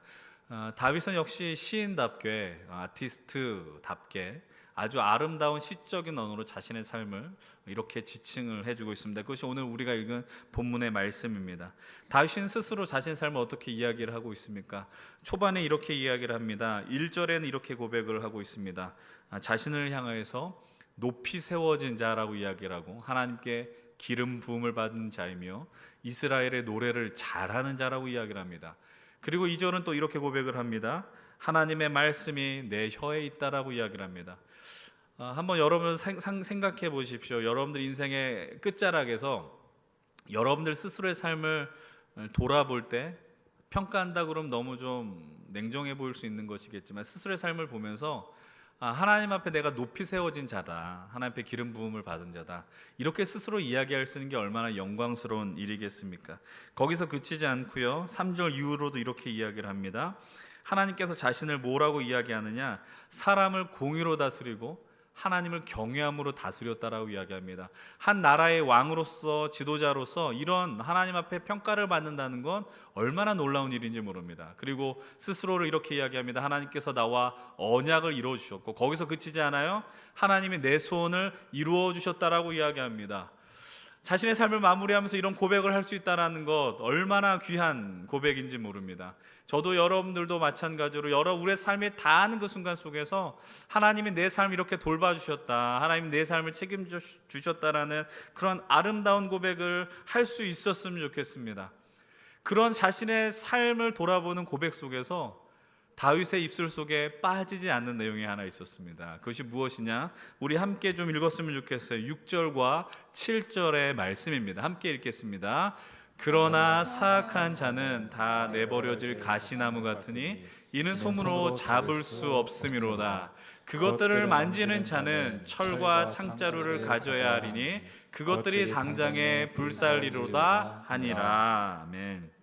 S2: 다윗은 역시 시인답게 아티스트답게 아주 아름다운 시적인 언어로 자신의 삶을 이렇게 지칭을 해주고 있습니다. 그것이 오늘 우리가 읽은 본문의 말씀입니다. 다윗은 스스로 자신의 삶을 어떻게 이야기를 하고 있습니까? 초반에 이렇게 이야기를 합니다. 1절에는 이렇게 고백을 하고 있습니다. 자신을 향하여서 높이 세워진 자라고 이야기를 하고 하나님께 기름 부음을 받은 자이며 이스라엘의 노래를 잘하는 자라고 이야기를 합니다. 그리고 2절은 또 이렇게 고백을 합니다. 하나님의 말씀이 내 혀에 있다라고 이야기를 합니다. 한번 여러분 생각해 보십시오. 여러분들 인생의 끝자락에서 여러분들 스스로의 삶을 돌아볼 때 평가한다 그러면 너무 좀 냉정해 보일 수 있는 것이겠지만 스스로의 삶을 보면서 하나님 앞에 내가 높이 세워진 자다, 하나님 앞에 기름 부음을 받은 자다, 이렇게 스스로 이야기할 수 있는 게 얼마나 영광스러운 일이겠습니까? 거기서 그치지 않고요 3절 이후로도 이렇게 이야기를 합니다. 하나님께서 자신을 뭐라고 이야기하느냐? 사람을 공의로 다스리고 하나님을 경외함으로 다스렸다라고 이야기합니다. 한 나라의 왕으로서 지도자로서 이런 하나님 앞에 평가를 받는다는 건 얼마나 놀라운 일인지 모릅니다. 그리고 스스로를 이렇게 이야기합니다. 하나님께서 나와 언약을 이루어 주셨고 거기서 그치지 않아요. 하나님이 내 소원을 이루어 주셨다라고 이야기합니다. 자신의 삶을 마무리하면서 이런 고백을 할 수 있다는 것 얼마나 귀한 고백인지 모릅니다. 저도 여러분들도 마찬가지로 우리의 삶에 닿는 그 순간 속에서 하나님이 내 삶을 이렇게 돌봐주셨다, 하나님이 내 삶을 책임주셨다라는 그런 아름다운 고백을 할 수 있었으면 좋겠습니다. 그런 자신의 삶을 돌아보는 고백 속에서 다윗의 입술 속에 빠지지 않는 내용이 하나 있었습니다. 그것이 무엇이냐? 우리 함께 좀 읽었으면 좋겠어요. 6절과 7절의 말씀입니다. 함께 읽겠습니다. 그러나 사악한 자는 다 내버려질 가시나무 같으니 이는 손으로 잡을 수 없음이로다. 그것들을 만지는 자는 철과 창자루를 가져야 하리니 그것들이 당장에 불살리로다 하니라. 아멘.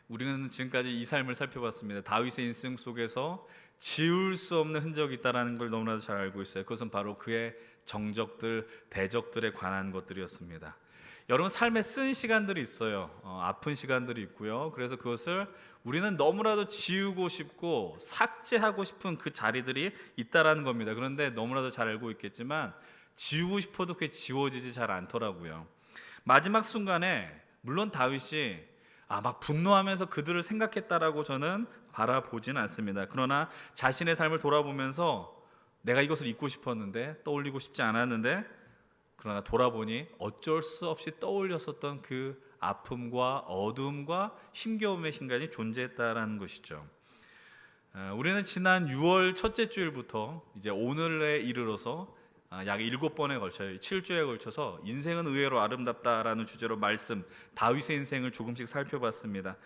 S2: 우리는 지금까지 이 삶을 살펴봤습니다. 다윗의 인생 속에서 지울 수 없는 흔적이 있다는 걸 너무나도 잘 알고 있어요. 그것은 바로 그의 정적들, 대적들에 관한 것들이었습니다. 여러분, 삶에 쓴 시간들이 있어요. 아픈 시간들이 있고요. 그래서 그것을 우리는 너무나도 지우고 싶고 삭제하고 싶은 그 자리들이 있다라는 겁니다. 그런데 너무나도 잘 알고 있겠지만 지우고 싶어도 그게 지워지지 잘 않더라고요. 마지막 순간에 물론 다윗이 막 분노하면서 그들을 생각했다라고 저는 바라보지는 않습니다. 그러나 자신의 삶을 돌아보면서 내가 이것을 잊고 싶었는데, 떠올리고 싶지 않았는데, 그러나 돌아보니 어쩔 수 없이 떠올렸었던 그 아픔과 어두움과 힘겨움의 순간이 존재했다라는 것이죠. 우리는 지난 6월 첫째 주일부터 이제 오늘에 이르러서 약 7번에 걸쳐요. 7주에 걸쳐서 인생은 의외로 아름답다라는 주제로 말씀, 다윗의 인생을 조금씩 살펴봤습니다.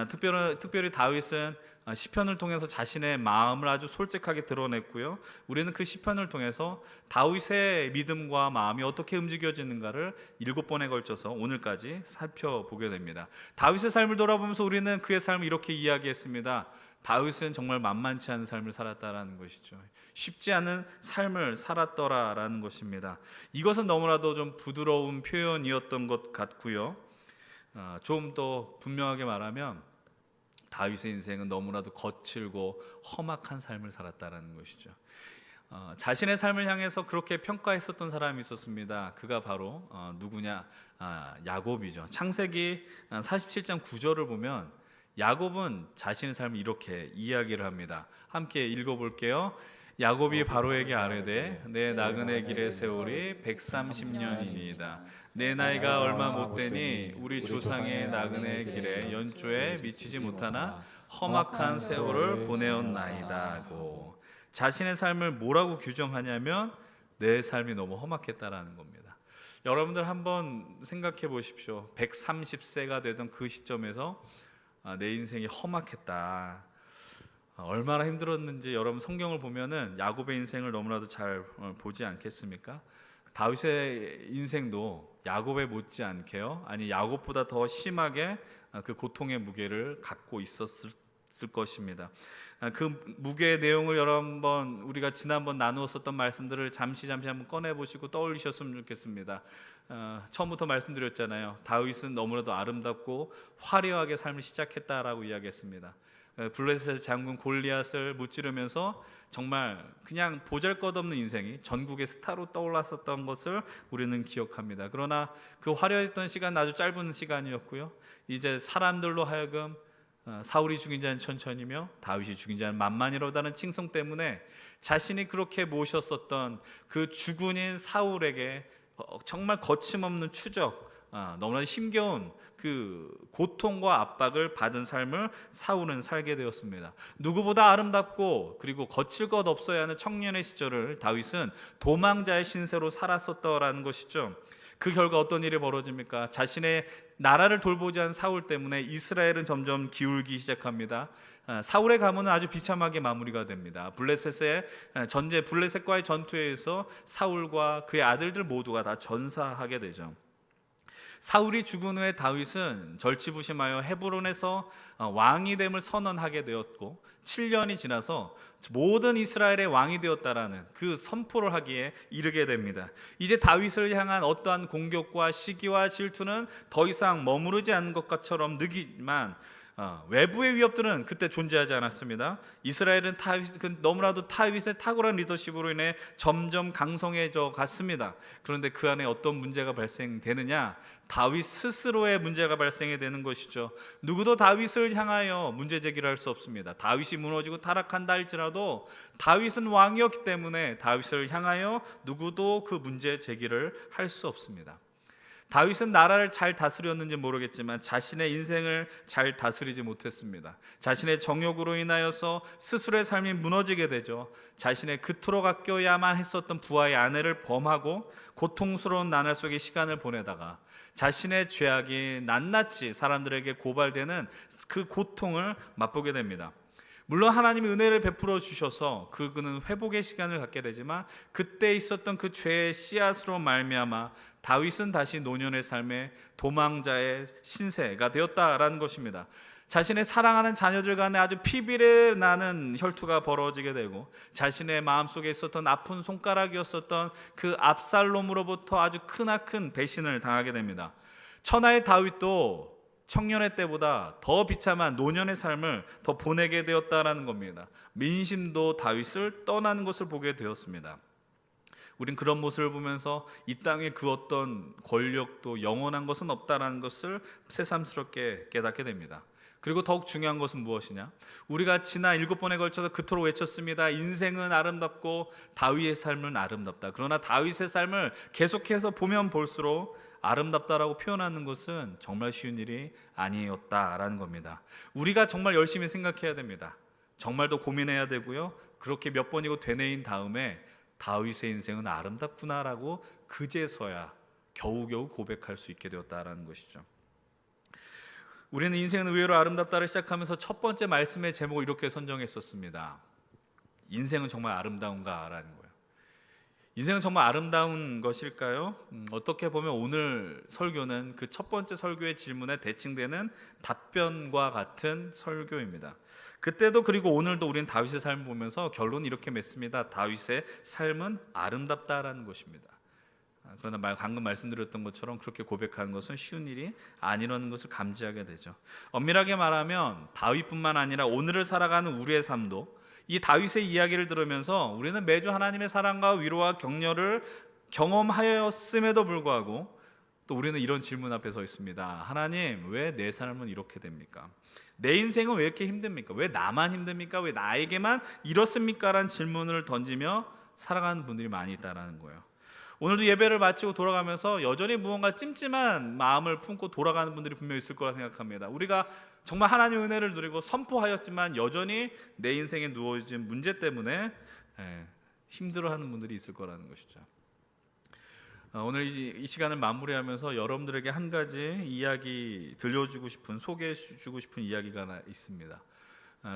S2: 특별히 다윗은 시편을 통해서 자신의 마음을 아주 솔직하게 드러냈고요. 우리는 그 시편을 통해서 다윗의 믿음과 마음이 어떻게 움직여지는가를 7번에 걸쳐서 오늘까지 살펴보게 됩니다. 다윗의 삶을 돌아보면서 우리는 그의 삶을 이렇게 이야기했습니다. 다윗은 정말 만만치 않은 삶을 살았다라는 것이죠. 쉽지 않은 삶을 살았더라라는 것입니다. 이것은 너무나도 좀 부드러운 표현이었던 것 같고요. 좀 더 분명하게 말하면 다윗의 인생은 너무나도 거칠고 험악한 삶을 살았다는 것이죠. 자신의 삶을 향해서 그렇게 평가했었던 사람이 있었습니다. 그가 바로 누구냐? 야곱이죠. 창세기 47장 9절을 보면 야곱은 자신의 삶을 이렇게 이야기를 합니다. 함께 읽어볼게요. 야곱이 바로에게 아뢰되 내 나그네 길의 세월이 130년이니이다. 내 나이가 얼마 못되니 우리 조상의 나그네 길에 연조에 미치지 못하나 험악한 세월을 보내었나이다고. 자신의 삶을 뭐라고 규정하냐면 내 삶이 너무 험악했다라는 겁니다. 여러분들 한번 생각해 보십시오. 130세가 되던 그 시점에서 내 인생이 험악했다. 얼마나 힘들었는지 여러분 성경을 보면은 야곱의 인생을 너무나도 잘 보지 않겠습니까? 다윗의 인생도 야곱에 못지않게요. 아니 야곱보다 더 심하게 그 고통의 무게를 갖고 있었을 것입니다. 그 무게의 내용을 여러 번 우리가 지난번 나누었었던 말씀들을 잠시 한번 꺼내 보시고 떠올리셨으면 좋겠습니다. 처음부터 말씀드렸잖아요. 다윗은 너무나도 아름답고 화려하게 삶을 시작했다라고 이야기했습니다. 블레셋 장군 골리앗을 무찌르면서 정말 그냥 보잘것없는 인생이 전국의 스타로 떠올랐었던 것을 우리는 기억합니다. 그러나 그 화려했던 시간은 아주 짧은 시간이었고요. 이제 사람들로 하여금 사울이 죽인 자는 천천히며 다윗이 죽인 자는 만만이로다는 칭송 때문에 자신이 그렇게 모셨었던 그 주군인 사울에게 정말 거침없는 추적, 너무나 힘겨운 그 고통과 압박을 받은 삶을 사울은 살게 되었습니다. 누구보다 아름답고 그리고 거칠 것 없어야 하는 청년의 시절을 다윗은 도망자의 신세로 살았었다라는 것이죠. 그 결과 어떤 일이 벌어집니까? 자신의 나라를 돌보지 않은 사울 때문에 이스라엘은 점점 기울기 시작합니다. 사울의 가문은 아주 비참하게 마무리가 됩니다. 블레셋과의 전투에서 사울과 그의 아들들 모두가 다 전사하게 되죠. 사울이 죽은 후에 다윗은 절치부심하여 헤브론에서 왕이 됨을 선언하게 되었고 7년이 지나서 모든 이스라엘의 왕이 되었다라는 그 선포를 하기에 이르게 됩니다. 이제 다윗을 향한 어떠한 공격과 시기와 질투는 더 이상 머무르지 않는 것처럼 느끼지만 외부의 위협들은 그때 존재하지 않았습니다. 이스라엘은 너무나도 다윗의 탁월한 리더십으로 인해 점점 강성해져 갔습니다. 그런데 그 안에 어떤 문제가 발생되느냐? 다윗 스스로의 문제가 발생이 되는 것이죠. 누구도 다윗을 향하여 문제 제기를 할 수 없습니다. 다윗이 무너지고 타락한다 할지라도 다윗은 왕이었기 때문에 다윗을 향하여 누구도 그 문제 제기를 할 수 없습니다. 다윗은 나라를 잘 다스렸는지 모르겠지만 자신의 인생을 잘 다스리지 못했습니다. 자신의 정욕으로 인하여서 스스로의 삶이 무너지게 되죠. 자신의 그토록 아껴야만 했었던 부하의 아내를 범하고 고통스러운 나날 속의 시간을 보내다가 자신의 죄악이 낱낱이 사람들에게 고발되는 그 고통을 맛보게 됩니다. 물론 하나님이 은혜를 베풀어 주셔서 그는 회복의 시간을 갖게 되지만 그때 있었던 그 죄의 씨앗으로 말미암아 다윗은 다시 노년의 삶에 도망자의 신세가 되었다라는 것입니다. 자신의 사랑하는 자녀들 간에 아주 피비례 나는 혈투가 벌어지게 되고 자신의 마음속에 있었던 아픈 손가락이었었던 그 압살롬으로부터 아주 크나큰 배신을 당하게 됩니다. 천하의 다윗도 청년의 때보다 더 비참한 노년의 삶을 더 보내게 되었다라는 겁니다. 민심도 다윗을 떠나는 것을 보게 되었습니다. 우린 그런 모습을 보면서 이 땅에 그 어떤 권력도 영원한 것은 없다라는 것을 새삼스럽게 깨닫게 됩니다. 그리고 더욱 중요한 것은 무엇이냐? 우리가 지난 7번에 걸쳐서 그토록 외쳤습니다. 인생은 아름답고 다윗의 삶은 아름답다. 그러나 다윗의 삶을 계속해서 보면 볼수록 아름답다라고 표현하는 것은 정말 쉬운 일이 아니었다라는 겁니다. 우리가 정말 열심히 생각해야 됩니다. 정말 더 고민해야 되고요. 그렇게 몇 번이고 되뇌인 다음에 다윗의 인생은 아름답구나라고 그제서야 겨우겨우 고백할 수 있게 되었다라는 것이죠. 우리는 인생은 의외로 아름답다를 시작하면서 첫 번째 말씀의 제목을 이렇게 선정했었습니다. 인생은 정말 아름다운가라는 거예요. 인생은 정말 아름다운 것일까요? 어떻게 보면 오늘 설교는 그 첫 번째 설교의 질문에 대칭되는 답변과 같은 설교입니다. 그때도 그리고 오늘도 우리는 다윗의 삶을 보면서 결론을 이렇게 맺습니다. 다윗의 삶은 아름답다라는 것입니다. 그러나 방금 말씀드렸던 것처럼 그렇게 고백하는 것은 쉬운 일이 아니라는 것을 감지하게 되죠. 엄밀하게 말하면 다윗뿐만 아니라 오늘을 살아가는 우리의 삶도 이 다윗의 이야기를 들으면서 우리는 매주 하나님의 사랑과 위로와 격려를 경험하였음에도 불구하고 또 우리는 이런 질문 앞에 서 있습니다. 하나님, 왜 내 삶은 이렇게 됩니까? 내 인생은 왜 이렇게 힘듭니까? 왜 나만 힘듭니까? 왜 나에게만 이렇습니까? 라는 질문을 던지며 살아가는 분들이 많이 있다는 거예요. 오늘도 예배를 마치고 돌아가면서 여전히 무언가 찜찜한 마음을 품고 돌아가는 분들이 분명히 있을 거라 생각합니다. 우리가 정말 하나님의 은혜를 누리고 선포하였지만 여전히 내 인생에 누워진 문제 때문에 힘들어하는 분들이 있을 거라는 것이죠. 오늘 이 시간을 마무리하면서 여러분들에게 한 가지 이야기 들려주고 싶은, 소개해주고 싶은 이야기가 하나 있습니다.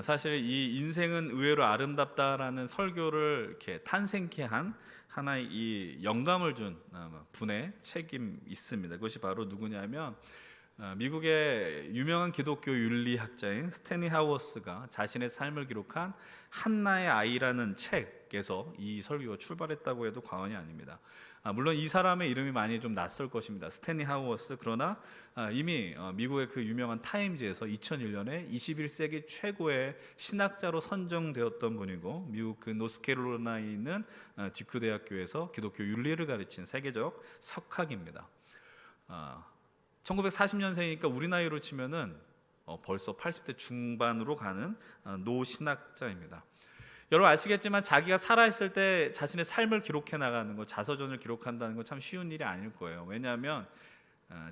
S2: 사실 이 인생은 의외로 아름답다라는 설교를 이렇게 탄생케 한 하나의 이 영감을 준 분의 책임 있습니다. 그것이 바로 누구냐면 미국의 유명한 기독교 윤리학자인 스탠리 하워스가 자신의 삶을 기록한 한나의 아이라는 책에서 이 설교가 출발했다고 해도 과언이 아닙니다. 물론 이 사람의 이름이 많이 좀 낯설 것입니다. 스탠리 하워스. 그러나 이미 미국의 그 유명한 타임즈에서 2001년에 21세기 최고의 신학자로 선정되었던 분이고 미국 그 노스캐롤라이나에 있는 듀크 대학교에서 기독교 윤리를 가르친 세계적 석학입니다. 1940년생이니까 우리 나이로 치면은 벌써 80대 중반으로 가는 노신학자입니다. 여러분 아시겠지만 자기가 살아있을 때 자신의 삶을 기록해 나가는 것, 자서전을 기록한다는 건 참 쉬운 일이 아닐 거예요. 왜냐하면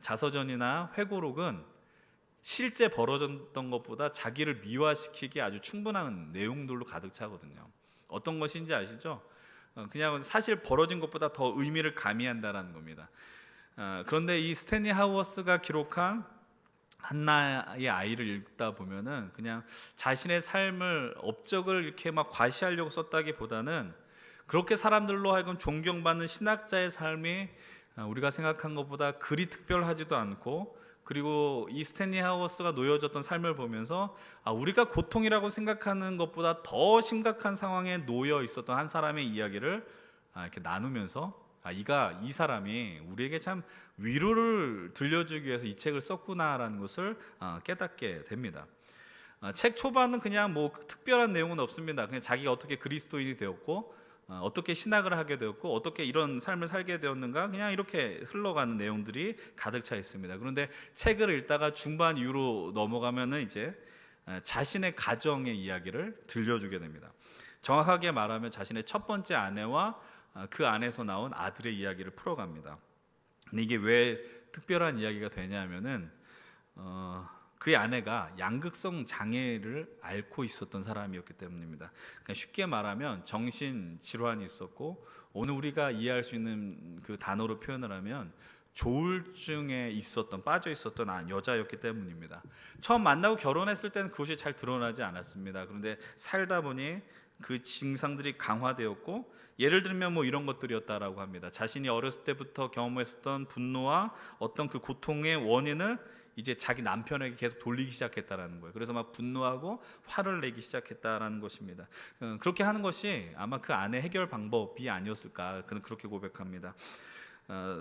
S2: 자서전이나 회고록은 실제 벌어졌던 것보다 자기를 미화시키기 아주 충분한 내용들로 가득 차거든요. 어떤 것인지 아시죠? 그냥 사실 벌어진 것보다 더 의미를 가미한다는 겁니다. 그런데 이 스탠리 하워스가 기록한 한나의 아이를 읽다 보면은 그냥 자신의 삶을 업적을 이렇게 막 과시하려고 썼다기보다는 그렇게 사람들로 하여금 존경받는 신학자의 삶이 우리가 생각한 것보다 그리 특별하지도 않고, 그리고 이 스탠리 하워스가 놓여졌던 삶을 보면서 우리가 고통이라고 생각하는 것보다 더 심각한 상황에 놓여 있었던 한 사람의 이야기를 이렇게 나누면서 이 사람이 우리에게 참 위로를 들려주기 위해서 이 책을 썼구나라는 것을 깨닫게 됩니다. 책 초반은 그냥 뭐 특별한 내용은 없습니다. 그냥 자기가 어떻게 그리스도인이 되었고 어떻게 신학을 하게 되었고 어떻게 이런 삶을 살게 되었는가, 그냥 이렇게 흘러가는 내용들이 가득 차 있습니다. 그런데 책을 읽다가 중반 이후로 넘어가면은 이제 자신의 가정의 이야기를 들려주게 됩니다. 정확하게 말하면 자신의 첫 번째 아내와 그 안에서 나온 아들의 이야기를 풀어갑니다. 근데 이게 왜 특별한 이야기가 되냐면은 그의 아내가 양극성 장애를 앓고 있었던 사람이었기 때문입니다. 그러니까 쉽게 말하면 정신 질환이 있었고, 오늘 우리가 이해할 수 있는 그 단어로 표현을 하면 조울증에 빠져 있었던 여자였기 때문입니다. 처음 만나고 결혼했을 때는 그것이 잘 드러나지 않았습니다. 그런데 살다 보니 그 증상들이 강화되었고, 예를 들면 뭐 이런 것들이었다라고 합니다. 자신이 어렸을 때부터 경험했었던 분노와 어떤 그 고통의 원인을 이제 자기 남편에게 계속 돌리기 시작했다라는 거예요. 그래서 막 분노하고 화를 내기 시작했다라는 것입니다. 그렇게 하는 것이 아마 그 아내 해결 방법이 아니었을까, 그는 그렇게 고백합니다.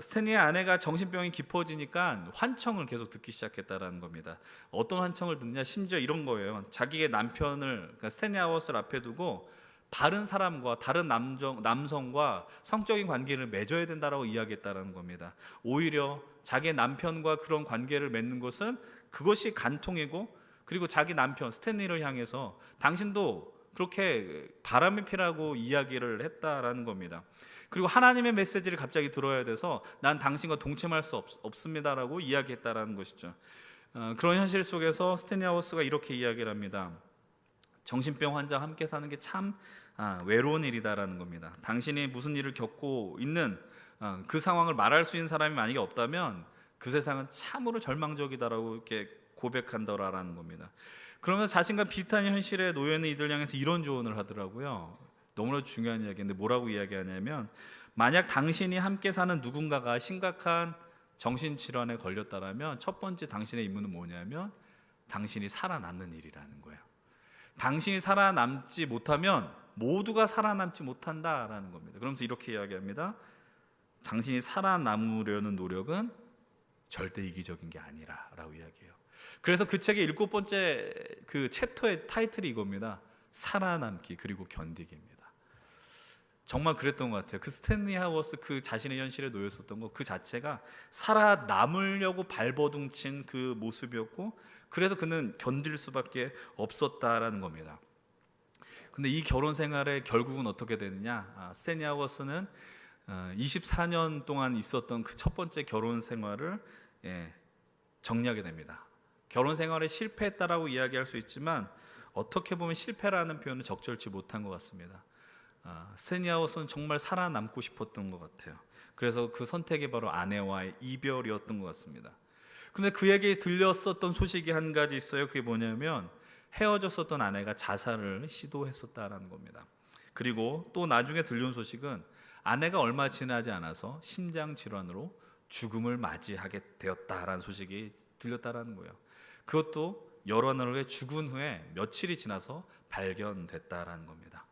S2: 스탠리의 아내가 정신병이 깊어지니까 환청을 계속 듣기 시작했다라는 겁니다. 어떤 환청을 듣냐, 심지어 이런 거예요. 자기의 남편을, 그러니까 스탠리 하워스를 앞에 두고 다른 사람과, 다른 남성과 성적인 관계를 맺어야 된다라고 이야기했다라는 겁니다. 오히려 자기의 남편과 그런 관계를 맺는 것은 그것이 간통이고, 그리고 자기 남편 스탠리를 향해서 당신도 그렇게 바람이 피라고 이야기를 했다라는 겁니다. 그리고 하나님의 메시지를 갑자기 들어야 돼서 난 당신과 동침할 수 없습니다라고 이야기했다라는 것이죠. 그런 현실 속에서 스탠리 하워스가 이렇게 이야기를 합니다. 정신병 환자와 함께 사는 게 참 외로운 일이다라는 겁니다. 당신이 무슨 일을 겪고 있는 그 상황을 말할 수 있는 사람이 만약에 없다면 그 세상은 참으로 절망적이다라고 이렇게 고백한다라는 겁니다. 그러면서 자신과 비슷한 현실에 놓여 있는 이들 향해서 이런 조언을 하더라고요. 너무나 중요한 이야기인데 뭐라고 이야기하냐면, 만약 당신이 함께 사는 누군가가 심각한 정신질환에 걸렸다라면 첫 번째 당신의 임무는 뭐냐면 당신이 살아남는 일이라는 거예요. 당신이 살아남지 못하면 모두가 살아남지 못한다라는 겁니다. 그러면서 이렇게 이야기합니다. 당신이 살아남으려는 노력은 절대 이기적인 게 아니라라고 이야기해요. 그래서 그 책의 7번째 그 챕터의 타이틀이 이겁니다. 살아남기 그리고 견디기입니다. 정말 그랬던 것 같아요. 그 스탠리 하워스 그 자신의 현실에 놓였었던 거 그 자체가 살아남으려고 발버둥친 그 모습이었고, 그래서 그는 견딜 수밖에 없었다라는 겁니다. 근데 이 결혼 생활에 결국은 어떻게 되느냐? 스탠리 하워스는 24년 동안 있었던 그 첫 번째 결혼 생활을 정리하게 됩니다. 결혼 생활에 실패했다라고 이야기할 수 있지만 어떻게 보면 실패라는 표현은 적절치 못한 것 같습니다. 스탠리 하워스는 정말 살아남고 싶었던 것 같아요. 그래서 그 선택이 바로 아내와의 이별이었던 것 같습니다. 근데 그에게 들렸었던 소식이 한 가지 있어요. 그게 뭐냐면 헤어졌었던 아내가 자살을 시도했었다라는 겁니다. 그리고 또 나중에 들려온 소식은 아내가 얼마 지나지 않아서 심장 질환으로 죽음을 맞이하게 되었다라는 소식이 들렸다라는 거예요. 그것도 여러 날 후에 죽은 후에 며칠이 지나서 발견됐다라는 겁니다.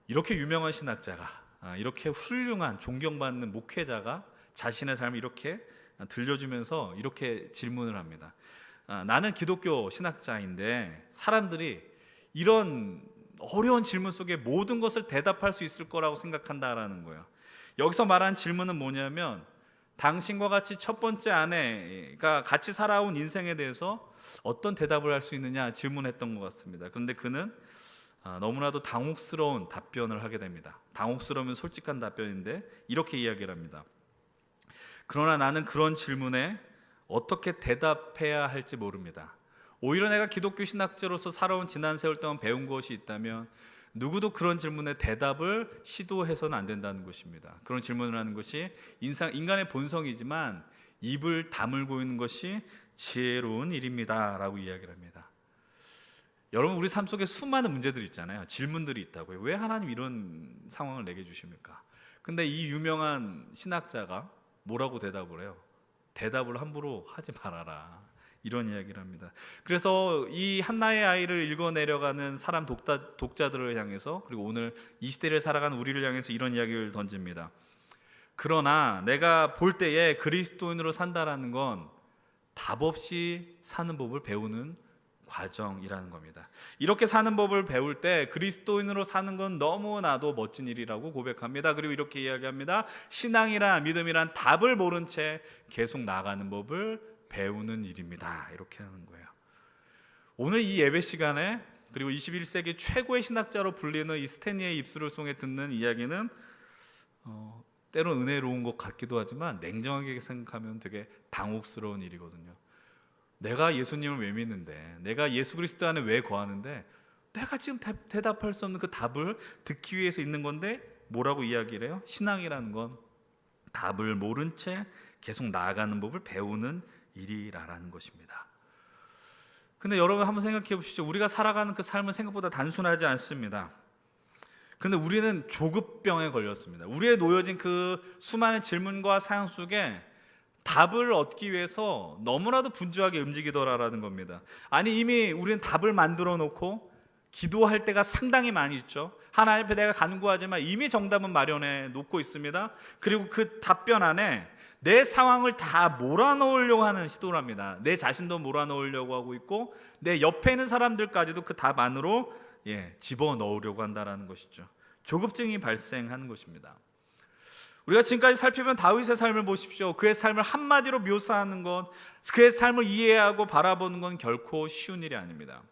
S2: 이렇게 유명한 신학자가, 이렇게 훌륭한 존경받는 목회자가 자신의 삶을 이렇게 들려주면서 이렇게 질문을 합니다. 나는 기독교 신학자인데 사람들이 이런 어려운 질문 속에 모든 것을 대답할 수 있을 거라고 생각한다라는 거예요. 여기서 말한 질문은 뭐냐면 당신과 같이 첫 번째 아내가 같이 살아온 인생에 대해서 어떤 대답을 할 수 있느냐 질문했던 것 같습니다. 그런데 그는 너무나도 당혹스러운 답변을 하게 됩니다. 당혹스러우면 솔직한 답변인데 이렇게 이야기를 합니다. 그러나 나는 그런 질문에 어떻게 대답해야 할지 모릅니다. 오히려 내가 기독교 신학자로서 살아온 지난 세월 동안 배운 것이 있다면 누구도 그런 질문에 대답을 시도해서는 안 된다는 것입니다. 그런 질문을 하는 것이 인간의 본성이지만 입을 다물고 있는 것이 지혜로운 일입니다 라고 이야기를 합니다. 여러분, 우리 삶 속에 수많은 문제들이 있잖아요. 질문들이 있다고요. 왜 하나님 이런 상황을 내게 주십니까? 근데 이 유명한 신학자가 뭐라고 대답을 해요? 대답을 함부로 하지 말아라, 이런 이야기를 합니다. 그래서 이 한나의 아이를 읽어내려가는 사람 독자들을 향해서, 그리고 오늘 이 시대를 살아가는 우리를 향해서 이런 이야기를 던집니다. 그러나 내가 볼 때에 그리스도인으로 산다라는 건 답 없이 사는 법을 배우는 과정이라는 겁니다. 이렇게 사는 법을 배울 때 그리스도인으로 사는 건 너무나도 멋진 일이라고 고백합니다. 그리고 이렇게 이야기합니다. 신앙이란, 믿음이란 답을 모른 채 계속 나아가는 법을 배우는 일입니다. 이렇게 하는 거예요. 오늘 이 예배 시간에, 그리고 21세기 최고의 신학자로 불리는 이 스탠리의 입술을 통해 듣는 이야기는 때론 은혜로운 것 같기도 하지만 냉정하게 생각하면 되게 당혹스러운 일이거든요. 내가 예수님을 왜 믿는데, 내가 예수 그리스도 안에 왜 거하는데 내가 지금 대답할 수 없는 그 답을 듣기 위해서 있는 건데 뭐라고 이야기를 해요? 신앙이라는 건 답을 모른 채 계속 나아가는 법을 배우는 일이라는 것입니다. 근데 여러분 한번 생각해 보시죠. 우리가 살아가는 그 삶은 생각보다 단순하지 않습니다. 근데 우리는 조급병에 걸렸습니다. 우리에 놓여진 그 수많은 질문과 상황 속에 답을 얻기 위해서 너무나도 분주하게 움직이더라라는 겁니다. 아니, 이미 우리는 답을 만들어 놓고 기도할 때가 상당히 많이 있죠. 하나님 앞에 내가 간구하지만 이미 정답은 마련해 놓고 있습니다. 그리고 그 답변 안에 내 상황을 다 몰아넣으려고 하는 시도를 합니다. 내 자신도 몰아넣으려고 하고 있고 내 옆에 있는 사람들까지도 그 답 안으로 집어넣으려고 한다는 것이죠. 조급증이 발생하는 것입니다. 우리가 지금까지 살펴본 다윗의 삶을 보십시오. 그의 삶을 한마디로 묘사하는 것, 그의 삶을 이해하고 바라보는 건 결코 쉬운 일이 아닙니다.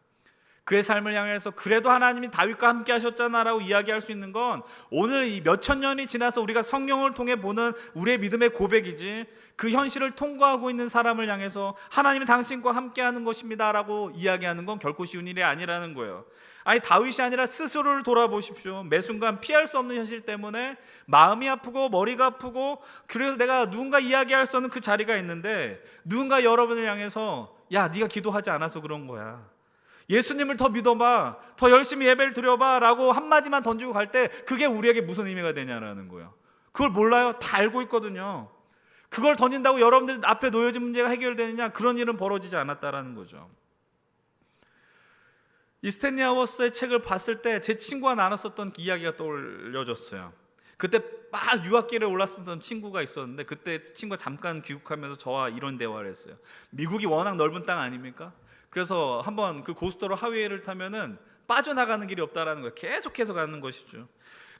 S2: 그의 삶을 향해서 그래도 하나님이 다윗과 함께 하셨잖아 라고 이야기할 수 있는 건 오늘 이 몇천 년이 지나서 우리가 성경을 통해 보는 우리의 믿음의 고백이지, 그 현실을 통과하고 있는 사람을 향해서 하나님이 당신과 함께 하는 것입니다 라고 이야기하는 건 결코 쉬운 일이 아니라는 거예요. 아니, 다윗이 아니라 스스로를 돌아보십시오. 매 순간 피할 수 없는 현실 때문에 마음이 아프고 머리가 아프고, 그래서 내가 누군가 이야기할 수 없는 그 자리가 있는데 누군가 여러분을 향해서 야, 네가 기도하지 않아서 그런 거야, 예수님을 더 믿어봐, 더 열심히 예배를 드려봐 라고 한마디만 던지고 갈 때 그게 우리에게 무슨 의미가 되냐라는 거예요. 그걸 몰라요? 다 알고 있거든요. 그걸 던진다고 여러분들 앞에 놓여진 문제가 해결되느냐? 그런 일은 벌어지지 않았다라는 거죠. 이 스탠리 하워스의 책을 봤을 때 제 친구가 나눴었던 이야기가 떠올려졌어요.
S9: 그때 막 유학길에 올랐었던 친구가 있었는데 그때 친구가 잠깐 귀국하면서 저와 이런 대화를 했어요. 미국이 워낙 넓은 땅 아닙니까? 그래서 한번 그 고속도로 하위를 타면은 빠져나가는 길이 없다라는 거예요. 계속해서 가는 것이죠.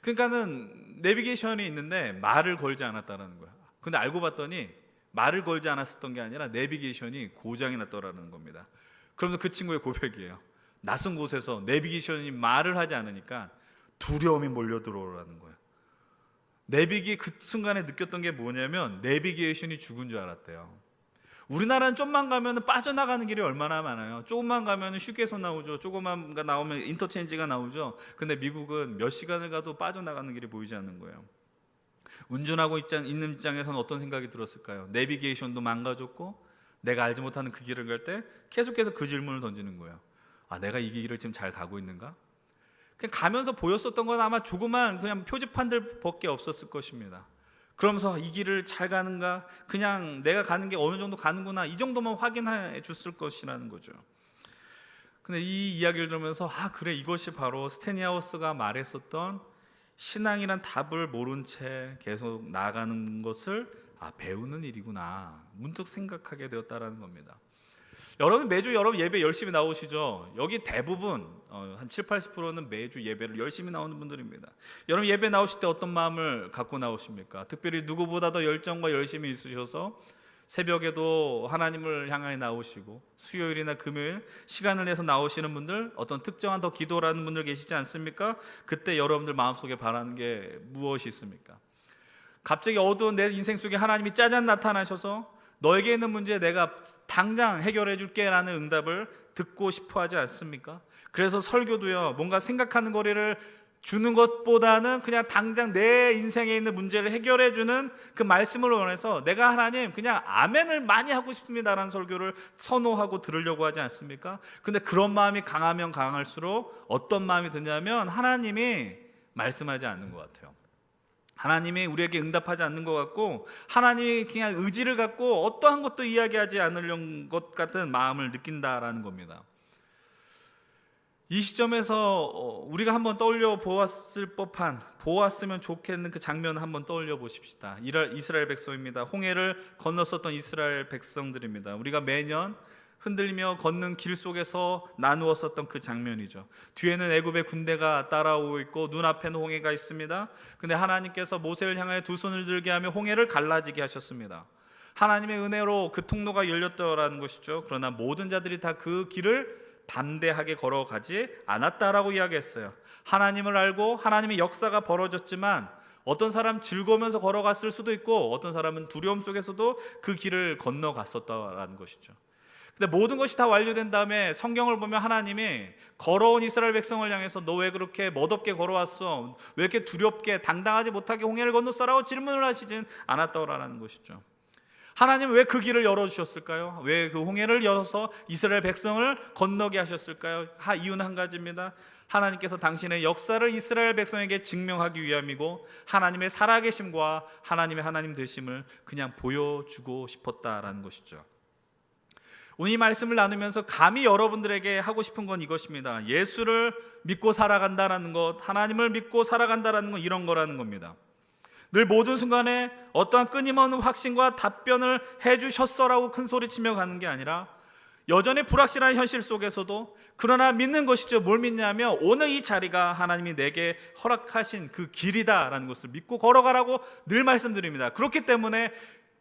S9: 그러니까는 내비게이션이 있는데 말을 걸지 않았다라는 거야. 근데 알고 봤더니 말을 걸지 않았었던 게 아니라 내비게이션이 고장이 났더라는 겁니다. 그러면서 그 친구의 고백이에요. 낯선 곳에서 내비게이션이 말을 하지 않으니까 두려움이 몰려들어오라는 거예요. 내비기 그 순간에 느꼈던 게 뭐냐면 내비게이션이 죽은 줄 알았대요. 우리나라는 좀만 가면 빠져나가는 길이 얼마나 많아요. 조금만 가면 휴게소 나오죠. 조금만 나오면 인터체인지가 나오죠. 근데 미국은 몇 시간을 가도 빠져나가는 길이 보이지 않는 거예요. 운전하고 있는 입장에서는 어떤 생각이 들었을까요? 내비게이션도 망가졌고 내가 알지 못하는 그 길을 갈 때 계속해서 그 질문을 던지는 거예요. 아, 내가 이 길을 지금 잘 가고 있는가? 그냥 가면서 보였었던 건 아마 조그만 그냥 표지판들밖에 없었을 것입니다. 그러면서 이 길을 잘 가는가? 그냥 내가 가는 게 어느 정도 가는구나, 이 정도만 확인해 줬을 것이라는 거죠. 근데 이 이야기를 들으면서 아, 그래, 이것이 바로 스테니하우스가 말했었던 신앙이란 답을 모른 채 계속 나아가는 것을 배우는 일이구나 문득 생각하게 되었다라는 겁니다. 여러분 매주 여러분 예배 열심히 나오시죠? 여기 대부분 한 70-80%는 매주 예배를 열심히 나오는 분들입니다. 여러분 예배 나오실 때 어떤 마음을 갖고 나오십니까? 특별히 누구보다 더 열정과 열심이 있으셔서 새벽에도 하나님을 향하여 나오시고 수요일이나 금요일 시간을 내서 나오시는 분들, 어떤 특정한 더 기도라는 분들 계시지 않습니까? 그때 여러분들 마음속에 바라는 게 무엇이 있습니까? 갑자기 어두운 내 인생 속에 하나님이 짜잔 나타나셔서 너에게 있는 문제 내가 당장 해결해 줄게 라는 응답을 듣고 싶어 하지 않습니까? 그래서 설교도요, 뭔가 생각하는 거리를 주는 것보다는 그냥 당장 내 인생에 있는 문제를 해결해 주는 그 말씀을 원해서 내가 하나님 그냥 아멘을 많이 하고 싶습니다라는 설교를 선호하고 들으려고 하지 않습니까? 근데 그런 마음이 강하면 강할수록 어떤 마음이 드냐면 하나님이 말씀하지 않는 것 같아요. 하나님이 우리에게 응답하지 않는 것 같고 하나님이 그냥 의지를 갖고 어떠한 것도 이야기하지 않으려는 것 같은 마음을 느낀다라는 겁니다. 이 시점에서 우리가 한번 떠올려 보았으면 좋겠는 그 장면을 한번 떠올려 보십시다. 이스라엘 백성입니다. 홍해를 건넜었던 이스라엘 백성들입니다. 우리가 매년 흔들리며 걷는 길 속에서 나누었었던 그 장면이죠. 뒤에는 애굽의 군대가 따라오고 있고 눈앞에는 홍해가 있습니다. 근데 하나님께서 모세를 향하여 두 손을 들게 하며 홍해를 갈라지게 하셨습니다. 하나님의 은혜로 그 통로가 열렸더라는 것이죠. 그러나 모든 자들이 다 그 길을 담대하게 걸어가지 않았다라고 이야기했어요. 하나님을 알고 하나님의 역사가 벌어졌지만 어떤 사람 즐거우면서 걸어갔을 수도 있고 어떤 사람은 두려움 속에서도 그 길을 건너갔었다라는 것이죠. 근데 모든 것이 다 완료된 다음에 성경을 보면 하나님이 걸어온 이스라엘 백성을 향해서 너 왜 그렇게 멋없게 걸어왔어? 왜 이렇게 두렵게 당당하지 못하게 홍해를 건넜어라고 질문을 하시진 않았다라는 것이죠. 하나님은 왜 그 길을 열어주셨을까요? 왜 그 홍해를 열어서 이스라엘 백성을 건너게 하셨을까요? 이유는 한 가지입니다. 하나님께서 당신의 역사를 이스라엘 백성에게 증명하기 위함이고 하나님의 살아계심과 하나님의 하나님 되심을 그냥 보여주고 싶었다라는 것이죠. 오늘 이 말씀을 나누면서 감히 여러분들에게 하고 싶은 건 이것입니다. 예수를 믿고 살아간다라는 것, 하나님을 믿고 살아간다라는 건 이런 거라는 겁니다. 늘 모든 순간에 어떠한 끊임없는 확신과 답변을 해주셨어라고 큰 소리치며 가는 게 아니라 여전히 불확실한 현실 속에서도 그러나 믿는 것이죠. 뭘 믿냐면 오늘 이 자리가 하나님이 내게 허락하신 그 길이다라는 것을 믿고 걸어가라고 늘 말씀드립니다. 그렇기 때문에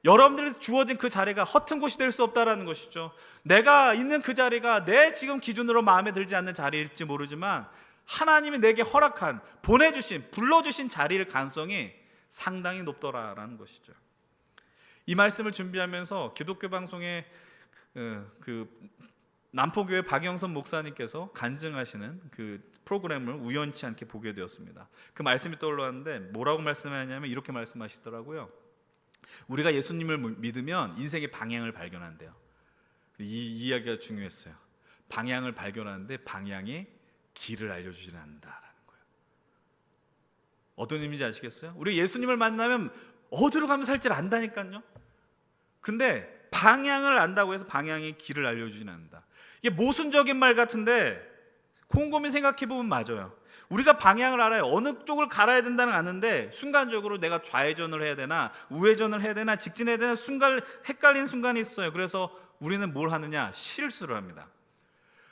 S9: 여러분들이 주어진 그 자리가 허튼 곳이 될 수 없다라는 것이죠. 내가 있는 그 자리가 내 지금 기준으로 마음에 들지 않는 자리일지 모르지만 하나님이 내게 허락한, 보내주신, 불러주신 자리일 가능성이 상당히 높더라라는 것이죠. 이 말씀을 준비하면서 기독교 방송에 그 남포교회 박영선 목사님께서 간증하시는 그 프로그램을 우연치 않게 보게 되었습니다. 그 말씀이 떠올랐는데 뭐라고 말씀하냐면 이렇게 말씀하시더라고요. 우리가 예수님을 믿으면 인생의 방향을 발견한대요. 이 이야기가 중요했어요. 방향을 발견하는데 방향이 길을 알려주지는 않는다라는 거예요. 어떤 의미인지 아시겠어요? 우리 예수님을 만나면 어디로 가면 살지를 안다니까요. 근데 방향을 안다고 해서 방향이 길을 알려주지는 않는다. 이게 모순적인 말 같은데 곰곰이 생각해보면 맞아요. 우리가 방향을 알아요. 어느 쪽을 갈아야 된다는 걸 아는데 순간적으로 내가 좌회전을 해야 되나 우회전을 해야 되나 직진해야 되나 순간 헷갈리는 순간이 있어요. 그래서 우리는 뭘 하느냐? 실수를 합니다.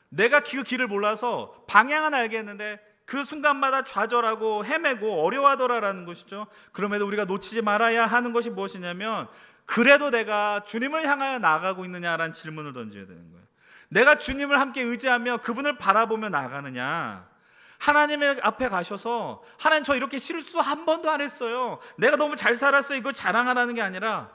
S9: 내가 그 길을 몰라서 방향은 알겠는데 그 순간마다 좌절하고 헤매고 어려워하더라라는 것이죠. 그럼에도 우리가 놓치지 말아야 하는 것이 무엇이냐면 그래도 내가 주님을 향하여 나아가고 있느냐라는 질문을 던져야 되는 거예요. 내가 주님을 함께 의지하며 그분을 바라보며 나아가느냐, 하나님의 앞에 가셔서 하나님 저 이렇게 실수 한 번도 안 했어요, 내가 너무 잘 살았어요, 이걸 자랑하라는 게 아니라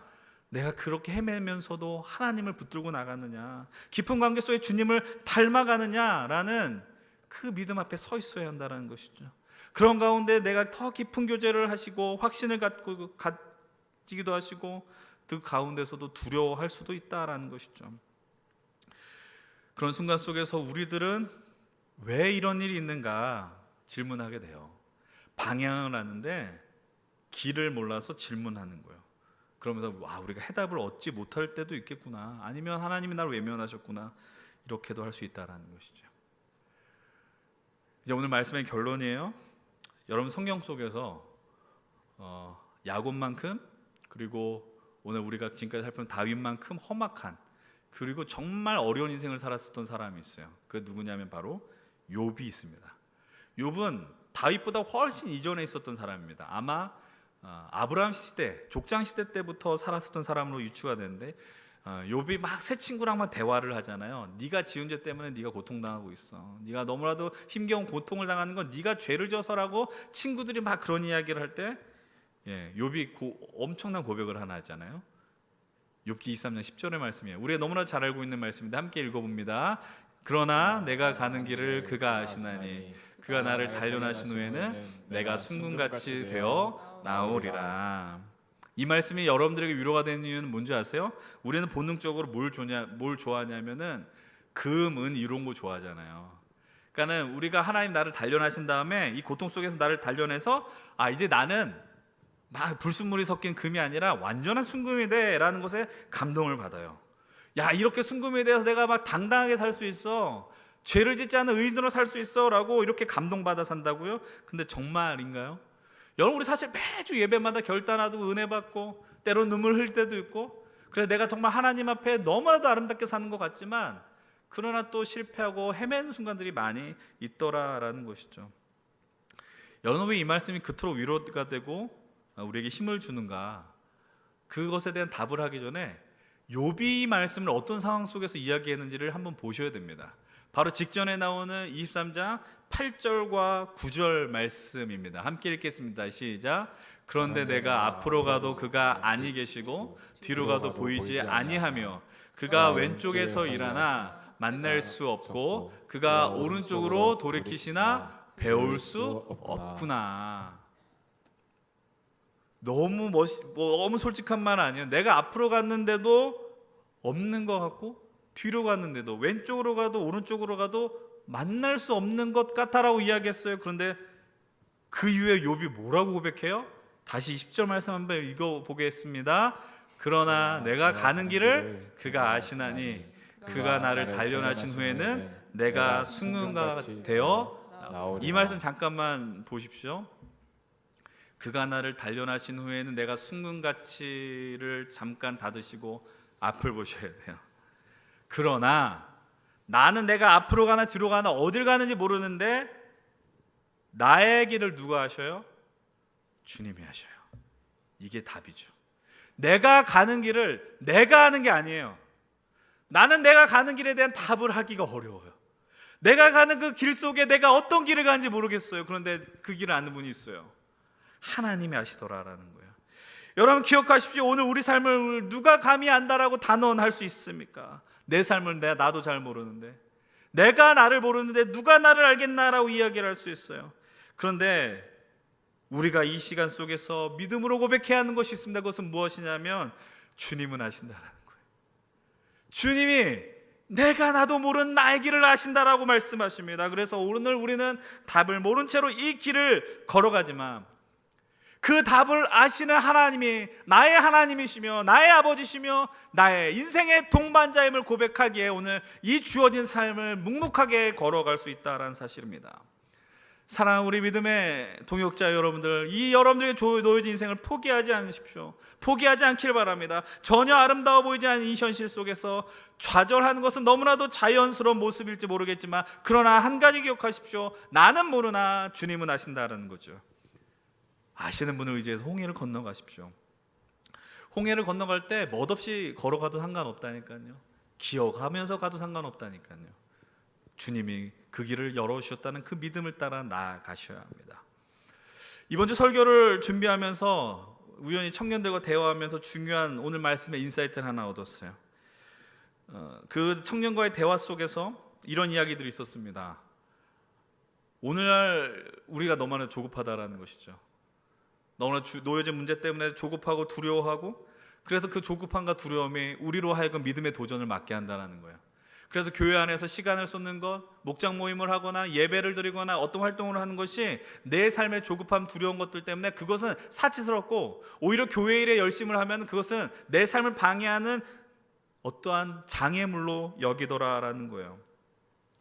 S9: 내가 그렇게 헤매면서도 하나님을 붙들고 나가느냐, 깊은 관계 속에 주님을 닮아가느냐라는 그 믿음 앞에 서 있어야 한다는 것이죠. 그런 가운데 내가 더 깊은 교제를 하시고 확신을 가지기도 하시고 그 가운데서도 두려워할 수도 있다라는 것이죠. 그런 순간 속에서 우리들은 왜 이런 일이 있는가 질문하게 돼요. 방향을 아는데 길을 몰라서 질문하는 거예요. 그러면서 우리가 해답을 얻지 못할 때도 있겠구나, 아니면 하나님이 나를 외면하셨구나, 이렇게도 할 수 있다라는 것이죠. 이제 오늘 말씀의 결론이에요. 여러분 성경 속에서 야곱만큼, 그리고 오늘 우리가 지금까지 살펴본 다윗만큼 험악한, 그리고 정말 어려운 인생을 살았었던 사람이 있어요. 그 누구냐면 바로 욥이 있습니다. 욥은 다윗보다 훨씬 이전에 있었던 사람입니다. 아마 아브라함 시대, 족장 시대 때부터 살았었던 사람으로 유추가 되는데 욥이 막 새 친구랑 막 대화를 하잖아요. 네가 지은 죄 때문에 네가 고통당하고 있어, 네가 너무나도 힘겨운 고통을 당하는 건 네가 죄를 져서라고 친구들이 막 그런 이야기를 할 때 욥이 엄청난 고백을 하나 하잖아요. 욥기 23장 10절의 말씀이에요. 우리가 너무나 잘 알고 있는 말씀인데 함께 읽어봅니다. 그러나 내가 가는 길을 그가 아시나니 그가 나를 단련하신 후에는 내가 순금같이 되어 나오리라. 이 말씀이 여러분들에게 위로가 되는 이유는 뭔지 아세요? 우리는 본능적으로 뭘 좋아하냐면은 금, 은 이런 거 좋아하잖아요. 그러니까는 우리가 하나님 나를 단련하신 다음에 이 고통 속에서 나를 단련해서 이제 나는 막 불순물이 섞인 금이 아니라 완전한 순금이 돼라는 것에 감동을 받아요. 이렇게 순금이 되어서 내가 막 당당하게 살 수 있어, 죄를 짓지 않은 의인으로 살 수 있어 라고 이렇게 감동받아 산다고요? 근데 정말인가요? 여러분, 우리 사실 매주 예배마다 결단하고 은혜 받고 때로 눈물 흘릴 때도 있고, 그래서 내가 정말 하나님 앞에 너무나도 아름답게 사는 것 같지만 그러나 또 실패하고 헤매는 순간들이 많이 있더라라는 것이죠. 여러분, 왜 이 말씀이 그토록 위로가 되고 우리에게 힘을 주는가? 그것에 대한 답을 하기 전에 욥이 이 말씀을 어떤 상황 속에서 이야기했는지를 한번 보셔야 됩니다. 바로 직전에 나오는 23장 8절과 9절 말씀입니다. 함께 읽겠습니다. 시작. 그런데 내가 앞으로 가도 그가 아니 계시고 뒤로 가도 보이지 아니하며 그가 왼쪽에서 일하나 만날 수 없고 그가 오른쪽으로 돌이키시나 배울 수 없구나. 너무 솔직한 말 아니에요? 내가 앞으로 갔는데도 없는 것 같고 뒤로 갔는데도 왼쪽으로 가도 오른쪽으로 가도 만날 수 없는 것 같아라고 이야기했어요. 그런데 그 이후에 욥이 뭐라고 고백해요? 다시 20절 말씀 한번 읽어보겠습니다. 그러나 내가 가는 길을 그가 아시나니 그가 나를 단련하신 후에는 내가 순금같이 되어. 이 말씀 잠깐만 보십시오. 그가 나를 단련하신 후에는 내가 순금같이를 잠깐 닫으시고 앞을 보셔야 돼요. 그러나 나는 내가 앞으로 가나 뒤로 가나 어딜 가는지 모르는데 나의 길을 누가 하셔요? 주님이 하셔요. 이게 답이죠. 내가 가는 길을 내가 하는 게 아니에요. 나는 내가 가는 길에 대한 답을 하기가 어려워요. 내가 가는 그 길 속에 내가 어떤 길을 가는지 모르겠어요. 그런데 그 길을 아는 분이 있어요. 하나님이 아시더라라는 거예요. 여러분 기억하십시오. 오늘 우리 삶을 누가 감히 안다라고 단언할 수 있습니까? 내 삶을 나도 잘 모르는데, 내가 나를 모르는데 누가 나를 알겠나라고 이야기를 할 수 있어요. 그런데 우리가 이 시간 속에서 믿음으로 고백해야 하는 것이 있습니다. 그것은 무엇이냐면 주님은 아신다라는 거예요. 주님이 내가 나도 모르는 나의 길을 아신다라고 말씀하십니다. 그래서 오늘 우리는 답을 모른 채로 이 길을 걸어가지만 그 답을 아시는 하나님이 나의 하나님이시며 나의 아버지시며 나의 인생의 동반자임을 고백하기에 오늘 이 주어진 삶을 묵묵하게 걸어갈 수 있다는 사실입니다. 사랑하는 우리 믿음의 동역자 여러분들, 이 여러분들의 놓여진 인생을 포기하지 않으십시오. 포기하지 않길 바랍니다. 전혀 아름다워 보이지 않는 이 현실 속에서 좌절하는 것은 너무나도 자연스러운 모습일지 모르겠지만, 그러나 한 가지 기억하십시오. 나는 모르나 주님은 아신다라는 거죠. 아시는 분을 의지해서 홍해를 건너가십시오. 홍해를 건너갈 때 멋없이 걸어가도 상관없다니까요. 기억하면서 가도 상관없다니까요. 주님이 그 길을 열어주셨다는 그 믿음을 따라 나아가셔야 합니다. 이번 주 설교를 준비하면서 우연히 청년들과 대화하면서 중요한 오늘 말씀의 인사이트를 하나 얻었어요. 그 청년과의 대화 속에서 이런 이야기들이 있었습니다. 오늘날 우리가 너무나 조급하다라는 것이죠. 너무나 놓여진 문제 때문에 조급하고 두려워하고, 그래서 그 조급함과 두려움이 우리로 하여금 믿음의 도전을 맞게 한다는 거예요. 그래서 교회 안에서 시간을 쏟는 것, 목장 모임을 하거나 예배를 드리거나 어떤 활동을 하는 것이 내 삶의 조급함, 두려운 것들 때문에 그것은 사치스럽고, 오히려 교회 일에 열심을 하면 그것은 내 삶을 방해하는 어떠한 장애물로 여기더라라는 거예요.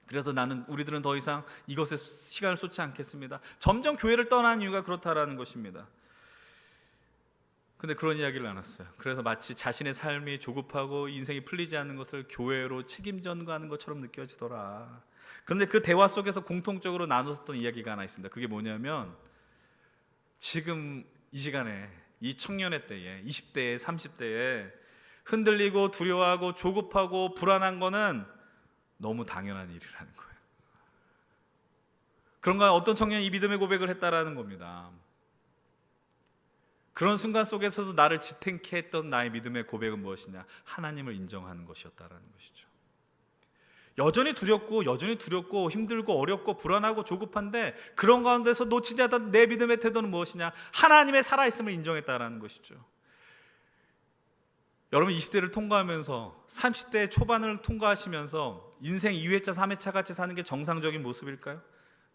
S9: 그래서 우리들은 더 이상 이것에 시간을 쏟지 않겠습니다. 점점 교회를 떠나는 이유가 그렇다라는 것입니다. 근데 그런 이야기를 나눴어요. 그래서 마치 자신의 삶이 조급하고 인생이 풀리지 않는 것을 교회로 책임전가하는 것처럼 느껴지더라. 그런데 그 대화 속에서 공통적으로 나눴던 이야기가 하나 있습니다. 그게 뭐냐면, 지금 이 시간에, 이 청년의 때에, 20대에 30대에 흔들리고 두려워하고 조급하고 불안한 거는 너무 당연한 일이라는 거예요. 그런가 어떤 청년이 이 믿음의 고백을 했다라는 겁니다. 그런 순간 속에서도 나를 지탱케 했던 나의 믿음의 고백은 무엇이냐? 하나님을 인정하는 것이었다라는 것이죠. 여전히 두렵고 힘들고 어렵고 불안하고 조급한데, 그런 가운데서 놓치지 않았던 내 믿음의 태도는 무엇이냐? 하나님의 살아있음을 인정했다라는 것이죠. 여러분 20대를 통과하면서 30대 초반을 통과하시면서 인생 2회차 3회차 같이 사는 게 정상적인 모습일까요?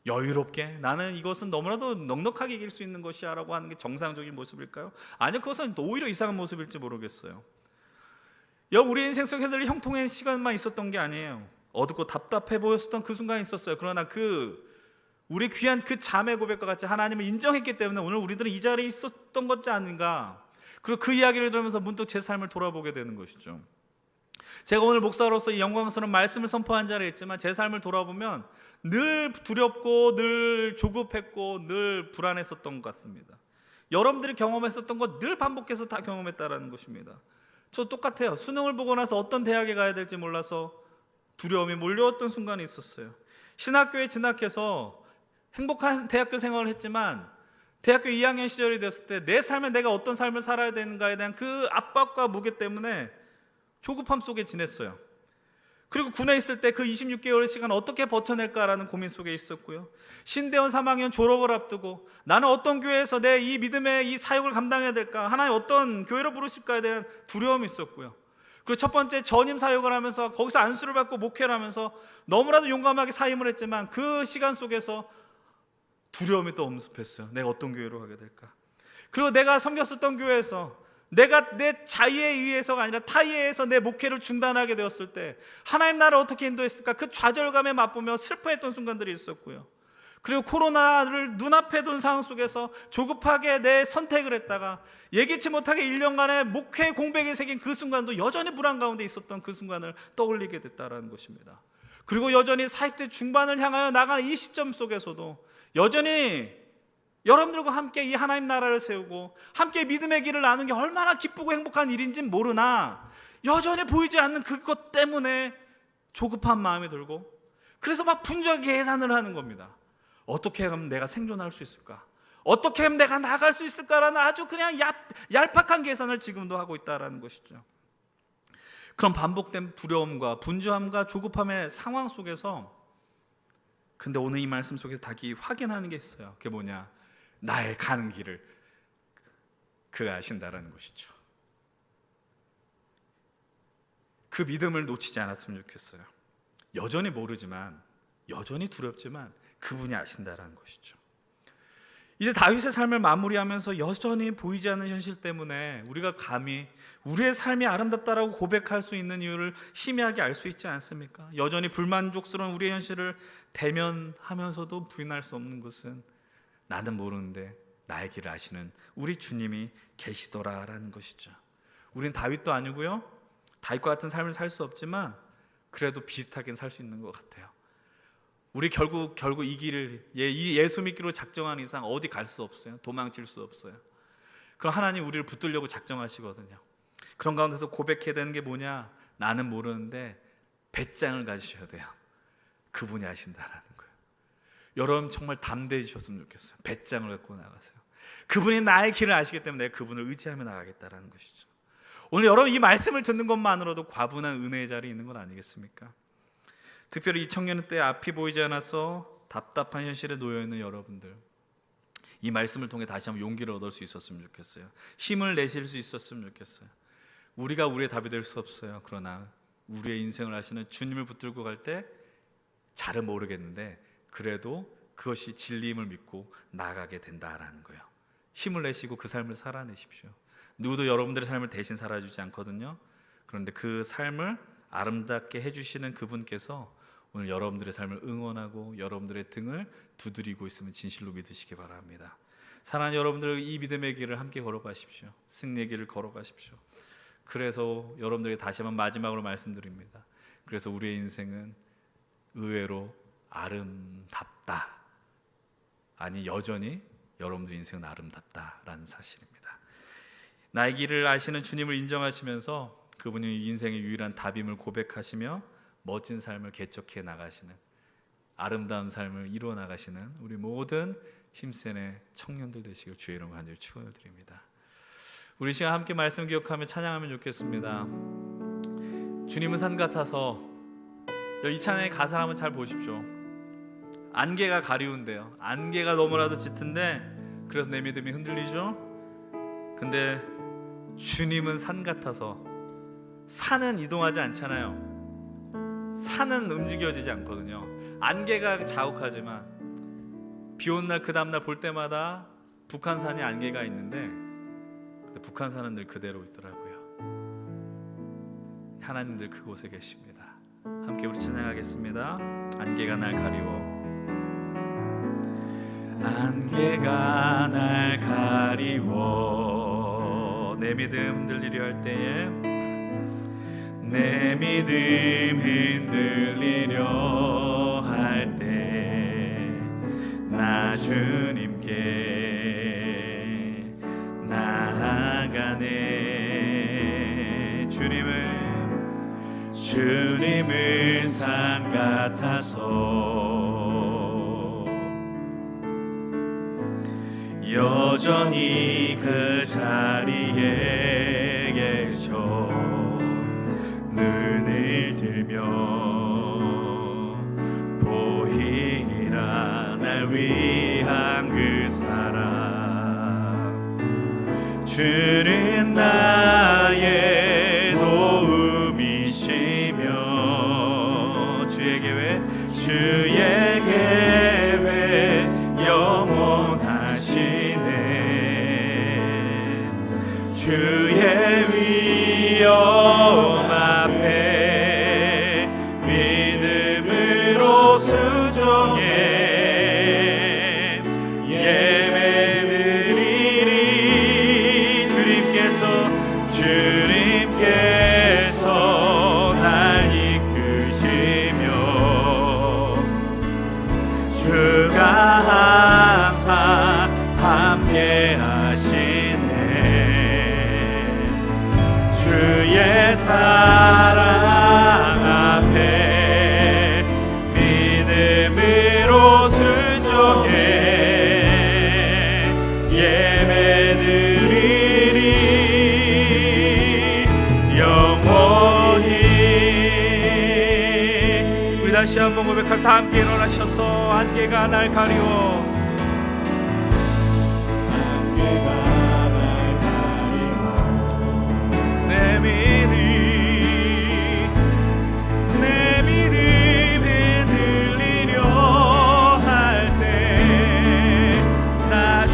S9: 여유롭게 나는 이것은 너무나도 넉넉하게 이길 수 있는 것이야 라고 하는 게 정상적인 모습일까요? 아니요, 그것은 오히려 이상한 모습일지 모르겠어요. 우리 인생 속에 늘 형통한 시간만 있었던 게 아니에요. 어둡고 답답해 보였던 그 순간이 있었어요. 그러나 우리 귀한 그 자매 고백과 같이 하나님을 인정했기 때문에 오늘 우리들은 이 자리에 있었던 것이 아닌가. 그리고 그 이야기를 들으면서 문득 제 삶을 돌아보게 되는 것이죠. 제가 오늘 목사로서 이 영광스러운 말씀을 선포한 자리에 있지만, 제 삶을 돌아보면 늘 두렵고 늘 조급했고 늘 불안했었던 것 같습니다. 여러분들이 경험했었던 것 늘 반복해서 다 경험했다라는 것입니다. 저 똑같아요. 수능을 보고 나서 어떤 대학에 가야 될지 몰라서 두려움이 몰려왔던 순간이 있었어요. 신학교에 진학해서 행복한 대학교 생활을 했지만, 대학교 2학년 시절이 됐을 때 내 삶에 내가 어떤 삶을 살아야 되는가에 대한 그 압박과 무게 때문에 조급함 속에 지냈어요. 그리고 군에 있을 때 그 26개월의 시간 어떻게 버텨낼까라는 고민 속에 있었고요. 신대원 3학년 졸업을 앞두고 나는 어떤 교회에서 내 이 믿음의 이 사역을 감당해야 될까, 하나님 어떤 교회로 부르실까에 대한 두려움이 있었고요. 그리고 첫 번째 전임 사역을 하면서 거기서 안수를 받고 목회를 하면서 너무나도 용감하게 사임을 했지만, 그 시간 속에서 두려움이 또 엄습했어요. 내가 어떤 교회로 가게 될까. 그리고 내가 섬겼었던 교회에서 내가 내 자의에 의해서가 아니라 타의에 의해서 내 목회를 중단하게 되었을 때 하나님 나를 어떻게 인도했을까, 그 좌절감에 맛보며 슬퍼했던 순간들이 있었고요. 그리고 코로나를 눈앞에 둔 상황 속에서 조급하게 내 선택을 했다가 예기치 못하게 1년간의 목회 공백에 새긴 그 순간도 여전히 불안 가운데 있었던 그 순간을 떠올리게 됐다는 것입니다. 그리고 여전히 40대 중반을 향하여 나가는 이 시점 속에서도 여전히 여러분들과 함께 이 하나님 나라를 세우고 함께 믿음의 길을 나누는 게 얼마나 기쁘고 행복한 일인지는 모르나, 여전히 보이지 않는 그것 때문에 조급한 마음이 들고, 그래서 막 분주하게 계산을 하는 겁니다. 어떻게 하면 내가 생존할 수 있을까? 어떻게 하면 내가 나갈 수 있을까라는 아주 그냥 얄팍한 계산을 지금도 하고 있다는 것이죠. 그런 반복된 두려움과 분주함과 조급함의 상황 속에서, 근데 오늘 이 말씀 속에서 닭이 확인하는 게 있어요. 그게 뭐냐? 나의 가는 길을 그가 아신다라는 것이죠. 그 믿음을 놓치지 않았으면 좋겠어요. 여전히 모르지만, 여전히 두렵지만 그분이 아신다라는 것이죠. 이제 다윗의 삶을 마무리하면서 여전히 보이지 않는 현실 때문에 우리가 감히 우리의 삶이 아름답다라고 고백할 수 있는 이유를 희미하게 알 수 있지 않습니까? 여전히 불만족스러운 우리의 현실을 대면하면서도 부인할 수 없는 것은 나는 모르는데 나의 길을 아시는 우리 주님이 계시더라라는 것이죠. 우린 다윗도 아니고요, 다윗과 같은 삶을 살 수 없지만 그래도 비슷하게 살 수 있는 것 같아요. 우리 결국 이 길을 예수 믿기로 작정한 이상 어디 갈 수 없어요. 도망칠 수 없어요. 그럼 하나님 우리를 붙들려고 작정하시거든요. 그런 가운데서 고백해야 되는 게 뭐냐? 나는 모르는데 배짱을 가지셔야 돼요. 그분이 아신다라는 거예요. 여러분 정말 담대해지셨으면 좋겠어요. 배짱을 갖고 나가세요. 그분이 나의 길을 아시기 때문에 내가 그분을 의지하며 나가겠다라는 것이죠. 오늘 여러분 이 말씀을 듣는 것만으로도 과분한 은혜의 자리에 있는 건 아니겠습니까? 특별히 이 청년 때 앞이 보이지 않아서 답답한 현실에 놓여있는 여러분들, 이 말씀을 통해 다시 한번 용기를 얻을 수 있었으면 좋겠어요. 힘을 내실 수 있었으면 좋겠어요. 우리가 우리의 답이 될 수 없어요. 그러나 우리의 인생을 하시는 주님을 붙들고 갈 때 잘은 모르겠는데 그래도 그것이 진리임을 믿고 나아가게 된다라는 거예요. 힘을 내시고 그 삶을 살아내십시오. 누구도 여러분들의 삶을 대신 살아주지 않거든요. 그런데 그 삶을 아름답게 해주시는 그분께서 오늘 여러분들의 삶을 응원하고 여러분들의 등을 두드리고 있음을 진실로 믿으시기 바랍니다. 사랑하는 여러분들, 이 믿음의 길을 함께 걸어가십시오. 승리의 길을 걸어가십시오. 그래서 여러분들에게 다시 한번 마지막으로 말씀드립니다. 그래서 우리의 인생은 의외로 아름답다. 아니, 여전히 여러분들의 인생은 아름답다라는 사실입니다. 나의 길을 아시는 주님을 인정하시면서 그분이 인생의 유일한 답임을 고백하시며 멋진 삶을 개척해 나가시는, 아름다운 삶을 이루어 나가시는 우리 모든 힘센의 청년들 되시길 주의 이름으로 간절히 축원드립니다. 우리 시간 함께 말씀 기억하며 찬양하면 좋겠습니다. 주님은 산 같아서, 이 찬양의 가사를 한번 잘 보십시오. 안개가 가리운데요, 안개가 너무나도 짙은데 그래서 내 믿음이 흔들리죠. 근데 주님은 산 같아서, 산은 이동하지 않잖아요. 산은 움직여지지 않거든요. 안개가 자욱하지만 비 오는 날 그 다음날 볼 때마다 북한산에 안개가 있는데 근데 북한산은 늘 그대로 있더라고요. 하나님 늘 그곳에 계십니다. 함께 우리 찬양하겠습니다. 안개가 날 가리워. 안개가 날 가리워. 내 믿음 흔들리려 할 때에, 내 믿음 흔들리려 할 때 나 주님께 나아가네. 주님은 산 같아서 여전히 그 자리에 계셔 눈을 들며 보이리라 날 위한 그 사랑. 주는 나의 도움이시며 주의 계획 영원하시네. 주의 위엄 앞에 믿음으로 순종해 예배드리리. 주님께서 날 이끄시며 주가 항상 함께 하시네. 주의 사랑 앞에 믿음으로 순종해 예배드리리 영원히. 우리 다시 한번 고백할 다 함께 일어나셔서 안개가 날 가리워. 내 믿음 흔들리려 할 때 나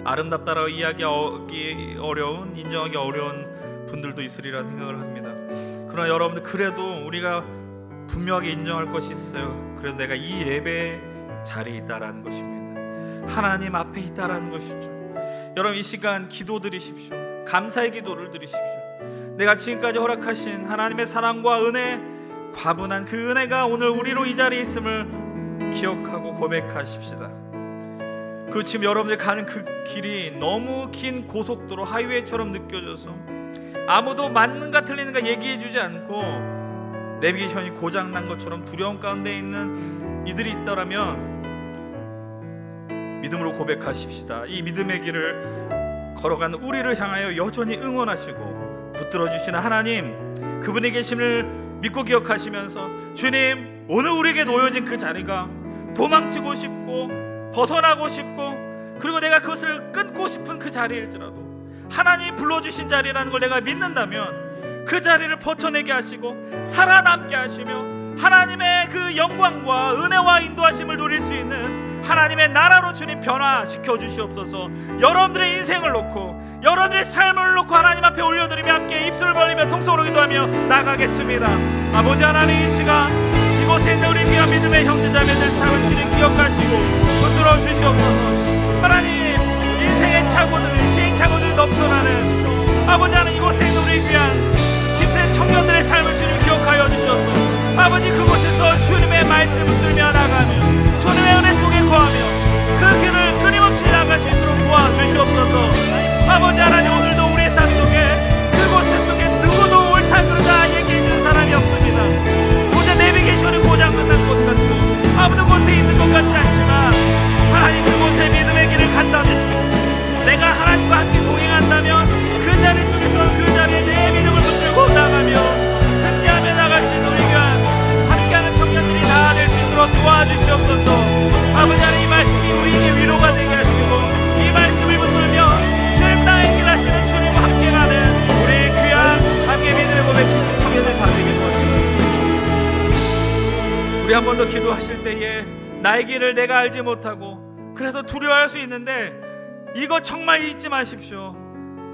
S9: 아름답다라고 이야기하기 어려운, 인정하기 어려운 분들도 있으리라 생각을 합니다. 그러나 여러분들, 그래도 우리가 분명하게 인정할 것이 있어요. 그래도 내가 이 예배 자리에 있다라는 것입니다. 하나님 앞에 있다라는 것이죠. 여러분, 이 시간 기도 드리십시오. 감사의 기도를 드리십시오. 내가 지금까지 허락하신 하나님의 사랑과 은혜, 과분한 그 은혜가 오늘 우리로 이 자리에 있음을 기억하고 고백하십시다. 그리고 지금 여러분들이 가는 그 길이 너무 긴 고속도로 하이웨이처럼 느껴져서 아무도 맞는가 틀리는가 얘기해주지 않고 내비게이션이 고장난 것처럼 두려움 가운데 있는 이들이 있다라면 믿음으로 고백하십시다. 이 믿음의 길을 걸어가는 우리를 향하여 여전히 응원하시고 붙들어주시는 하나님, 그분이 계심을 믿고 기억하시면서, 주님, 오늘 우리에게 놓여진 그 자리가 도망치고 싶고 벗어나고 싶고, 그리고 내가 그것을 끊고 싶은 그 자리일지라도 하나님 불러주신 자리라는 걸 내가 믿는다면 그 자리를 버텨내게 하시고 살아남게 하시며 하나님의 그 영광과 은혜와 인도하심을 누릴 수 있는 하나님의 나라로 주님 변화시켜 주시옵소서. 여러분들의 인생을 놓고, 여러분들의 삶을 놓고 하나님 앞에 올려드리며 함께 입술을 벌리며 통성으로 기도하며 나가겠습니다. 아버지 하나님, 이 시간 이곳에 있는 우리 귀한 믿음의 형제자매들 삶을 주님 기억하시고 붙들어 주시옵소서. 하나님, 인생의 착오들, 시행착오들이 넘쳐나는 아버지 하나님, 이곳에 있는 우리 귀한 김새 청년들의 삶을 주님 기억하여 주셔서 아버지, 그곳에서 주님의 말씀을 들며 나가며 주님의 은혜 속에 거하며 그 길을 끊임없이 나갈 수 있도록 도와주시옵소서. 아버지 하나님, 오늘도 우리의 삶 속에 그곳 속에 누구도 옳다 그르다 얘기해주는 사람이 없습니다. 고작 내비게이션이 고장 끝난 것 같은 아무도 곳에 있는 것 같지 않지만 하나님, 그곳에 믿음의 길을 간다면, 내가 하나님과 함께 동행한다면 그 자리 속에서 그 자리에 내 믿음을 붙들고 나가며 승리하며 나갈 수 있는 우리가 함께하는 청년들이 다 될 수 있도록 도와주시옵소서. 아버지 하나님, 이 말씀이 우리에게 위로가 되게 하시고 이 말씀을 붙들며 주님 나의 길 하시는 주님과 함께 가는 우리 귀한 함께 믿음을 고백하는 청년들 다 되게 도와주시옵소서. 우리 한 번 더 기도하실 때에 나의 길을 내가 알지 못하고 그래서 두려워할 수 있는데, 이거 정말 잊지 마십시오.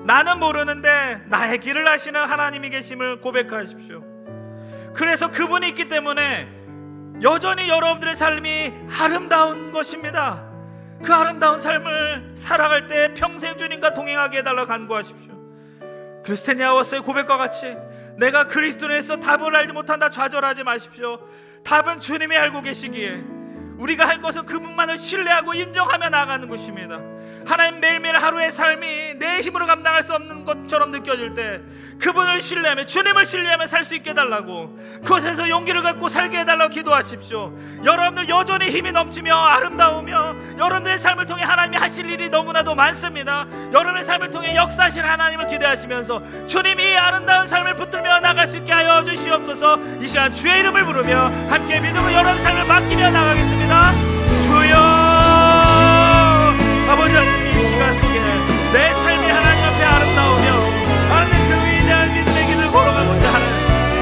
S9: 나는 모르는데 나의 길을 아시는 하나님이 계심을 고백하십시오. 그래서 그분이 있기 때문에 여전히 여러분들의 삶이 아름다운 것입니다. 그 아름다운 삶을 살아갈 때 평생 주님과 동행하게 해달라 간구하십시오. 크리스테니아워스의 고백과 같이 내가 그리스도인에서 답을 알지 못한다 좌절하지 마십시오. 답은 주님이 알고 계시기에 우리가 할 것은 그분만을 신뢰하고 인정하며 나아가는 것입니다. 하나님, 매일매일 하루의 삶이 내 힘으로 감당할 수 없는 것처럼 느껴질 때 그분을 신뢰하며 주님을 신뢰하며 살 수 있게 해달라고, 그곳에서 용기를 갖고 살게 해달라고 기도하십시오. 여러분들 여전히 힘이 넘치며 아름다우며 여러분들의 삶을 통해 하나님이 하실 일이 너무나도 많습니다. 여러분의 삶을 통해 역사하실 하나님을 기대하시면서 주님이 아름다운 삶을 붙들며 나갈 수 있게 하여 주시옵소서. 이 시간 주의 이름을 부르며 함께 믿음으로 여러분 삶을 맡기며 나가겠습니다. 주여, 아버지 하나님, 이 시간 속에 내 삶이 하나님 앞에 아름다우며 하나님 그 위대한 믿음의 길을 걸어가고자 하는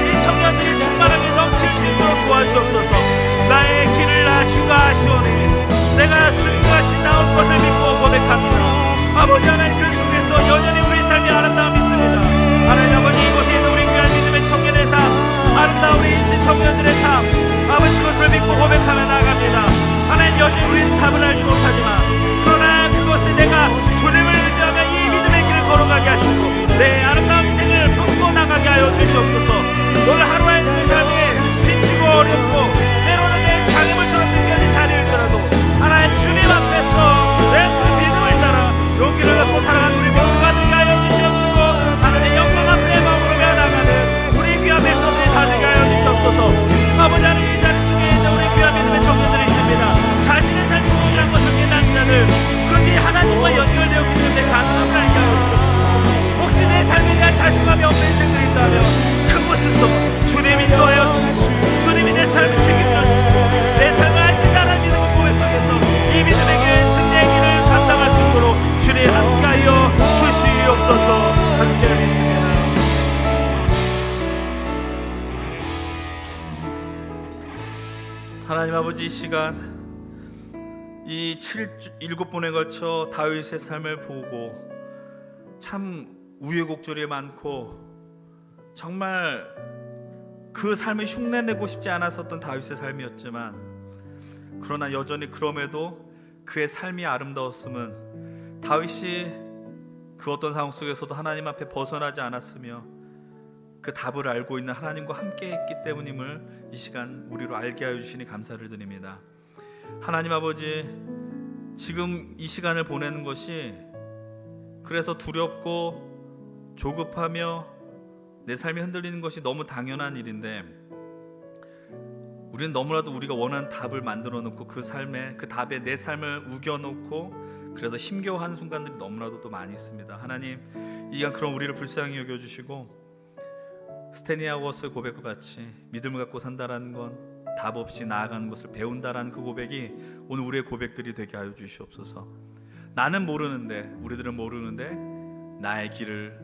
S9: 이 청년들이 충만하게 넘칠 수 있도록 도와주옵소서. 나의 길을 주가 아시오니 내가 승리같이 나올 것을 믿고 고백합니다. 아버지 하나님, 그 속에서 여전히 우리 삶이 아름다움이 있습니다. 하나님 아버지, 이곳에 있는 우리 귀한 믿음의 청년의 삶, 아름다운 우리 인생 청년들의 삶, 아버지 그것을 믿고 고백하며 나갑니다. 하나님, 여전히 우리는 답을 알지 못하지만 그러나 그것에 내가 주님을 의지하며 이 믿음의 길을 걸어가게 하시고 내 아름다운 인생을 품고 나가게 하여 주시옵소서. 오늘 하루하루의 삶에 지치고 어렵고 때로는 내 장애물처럼 느껴진 자리일지라도 하나님 주님 앞에서 내 그 믿음을 따라 용기를 갖고 살아가는 우리 모두가 되게 하여 주시옵소서. 하나님의 영광 앞에 머무르며 나가는 우리 귀한 백성들이 다 되게 하여 주시옵소서. 아버지 하나님, 이 자리 속에 있는 우리 귀한 믿음의 청년들이 있습니다. 자신의 삶이 소중한 것을 깨닫는 자들, 그것이 하나님과 연결되었기 때문에 가능함을 알게 하여 주시옵소서. 혹시 내 삶에 대한 자신감이 없는 인생들이 있다면 그곳에서 주님 인도하여 주시고 주님이 내 삶을 책임져 주시고 내 삶을 아신다는 믿음의 고백 속에서 이 믿음의 길, 승리의 길을 감당할 수 있도록 주님 함께하여 주시옵소서. 함께 하겠습니다. 하나님 아버지, 이 시간 이 7번에 걸쳐 다윗의 삶을 보고 참 우여곡절이 많고 정말 그 삶을 흉내내고 싶지 않았었던 다윗의 삶이었지만, 그러나 여전히 그럼에도 그의 삶이 아름다웠음은 다윗이 그 어떤 상황 속에서도 하나님 앞에 벗어나지 않았으며 그 답을 알고 있는 하나님과 함께 했기 때문임을 이 시간 우리로 알게 하여 주시니 감사를 드립니다. 하나님 아버지, 지금 이 시간을 보내는 것이 그래서 두렵고 조급하며 내 삶이 흔들리는 것이 너무 당연한 일인데, 우리는 너무나도 우리가 원하는 답을 만들어 놓고 그 삶에, 그 답에 내 삶을 우겨놓고 그래서 힘겨워하는 순간들이 너무나도 또 많이 있습니다. 하나님, 이 시간 그런 우리를 불쌍히 여겨주시고 스테니아워스의 고백과 같이 믿음을 갖고 산다라는 건 답 없이 나아가는 것을 배운다라는 그 고백이 오늘 우리의 고백들이 되게 하여 주시옵소서. 나는 모르는데, 우리들은 모르는데 나의 길을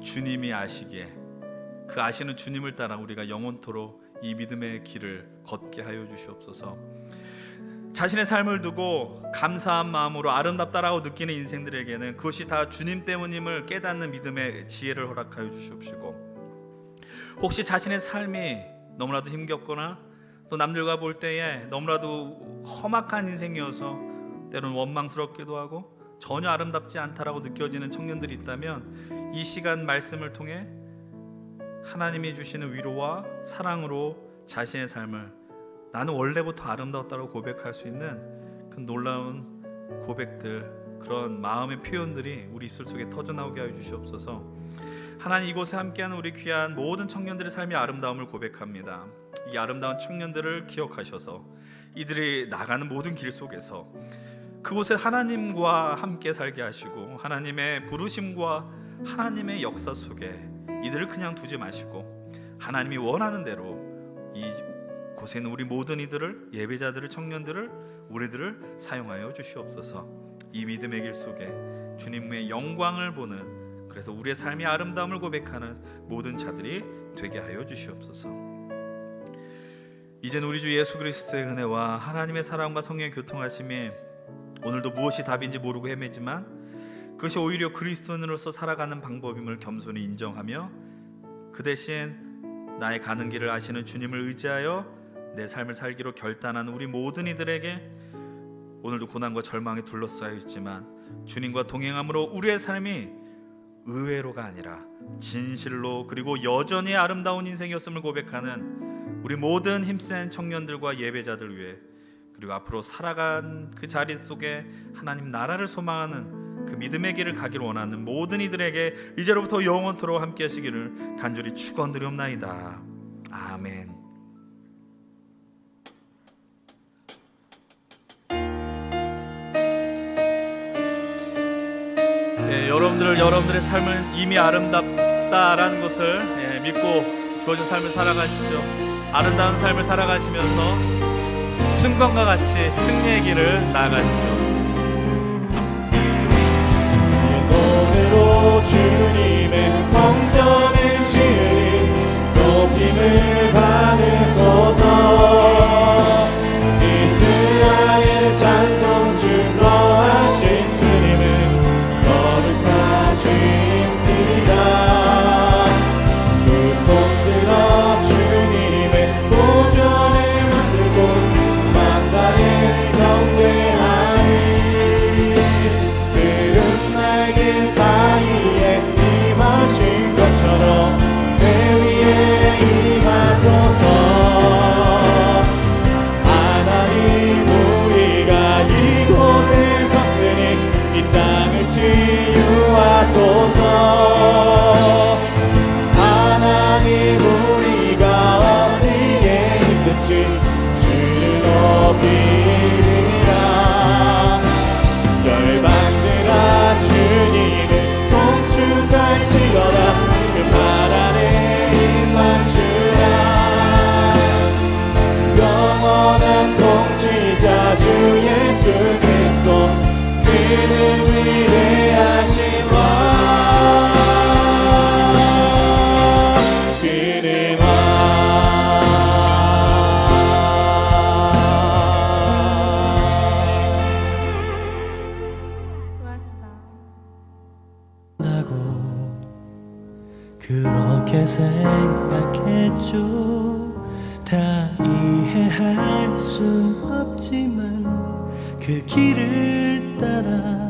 S9: 주님이 아시기에 그 아시는 주님을 따라 우리가 영원토록 이 믿음의 길을 걷게 하여 주시옵소서. 자신의 삶을 두고 감사한 마음으로 아름답다라고 느끼는 인생들에게는 그것이 다 주님 때문임을 깨닫는 믿음의 지혜를 허락하여 주시옵시고, 혹시 자신의 삶이 너무나도 힘겹거나 또 남들과 볼 때에 너무나도 험악한 인생이어서 때로는 원망스럽기도 하고 전혀 아름답지 않다라고 느껴지는 청년들이 있다면, 이 시간 말씀을 통해 하나님이 주시는 위로와 사랑으로 자신의 삶을 나는 원래부터 아름다웠다고 고백할 수 있는 그 놀라운 고백들, 그런 마음의 표현들이 우리 입술 속에 터져나오게 하여 주시옵소서. 하나님, 이곳에 함께하는 우리 귀한 모든 청년들의 삶의 아름다움을 고백합니다. 이 아름다운 청년들을 기억하셔서 이들이 나가는 모든 길 속에서 그곳에 하나님과 함께 살게 하시고, 하나님의 부르심과 하나님의 역사 속에 이들을 그냥 두지 마시고 하나님이 원하는 대로 이곳에 있는 우리 모든 이들을, 예배자들을, 청년들을, 우리들을 사용하여 주시옵소서. 이 믿음의 길 속에 주님의 영광을 보는, 그래서 우리의 삶의 아름다움을 고백하는 모든 자들이 되게 하여 주시옵소서. 이제는 우리 주 예수 그리스도의 은혜와 하나님의 사랑과 성령의 교통하심이 오늘도 무엇이 답인지 모르고 헤매지만 그것이 오히려 그리스도인으로서 살아가는 방법임을 겸손히 인정하며, 그 대신 나의 가는 길을 아시는 주님을 의지하여 내 삶을 살기로 결단하는 우리 모든 이들에게 오늘도 고난과 절망에 둘러싸여 있지만 주님과 동행함으로 우리의 삶이 의외로가 아니라 진실로 그리고 여전히 아름다운 인생이었음을 고백하는 우리 모든 힘센 청년들과 예배자들 위해, 그리고 앞으로 살아간 그 자리 속에 하나님 나라를 소망하는 그 믿음의 길을 가기를 원하는 모든 이들에게 이제로부터 영원토록 함께 하시기를 간절히 축원드리옵나이다. 아멘. 여러분들의 삶은 이미 아름답다라는 것을 믿고 주어진 삶을 살아가십시오. 아름다운 삶을 살아가시면서 승관과 같이 승리의 길을 나아가십시오.
S4: 노래로 주님의 성전을 지으니 높임을 받으소서. 이스라엘 찬송 주로 하신 주님은 거룩하십니다. 두 손 들어 주님의 도전을 만들고 만다에 경배하리. 그름 날개 사이에 임하신 것처럼 내 위에 임하소서. 하나님 우리가 이곳에 섰으니 이 땅을 치유하소서. 하나님 우리가 어디에 있든지 주를 높이리라. 열방들아 주님을 송축할지어다. 그 발 아래 입 맞추라. 영원한 통치자 주 예수 그리스도, 그는 위대하신 왕, 그는 왕.
S10: 그렇게 생각했죠. 다 이해할 순 없지만 그 길을 따라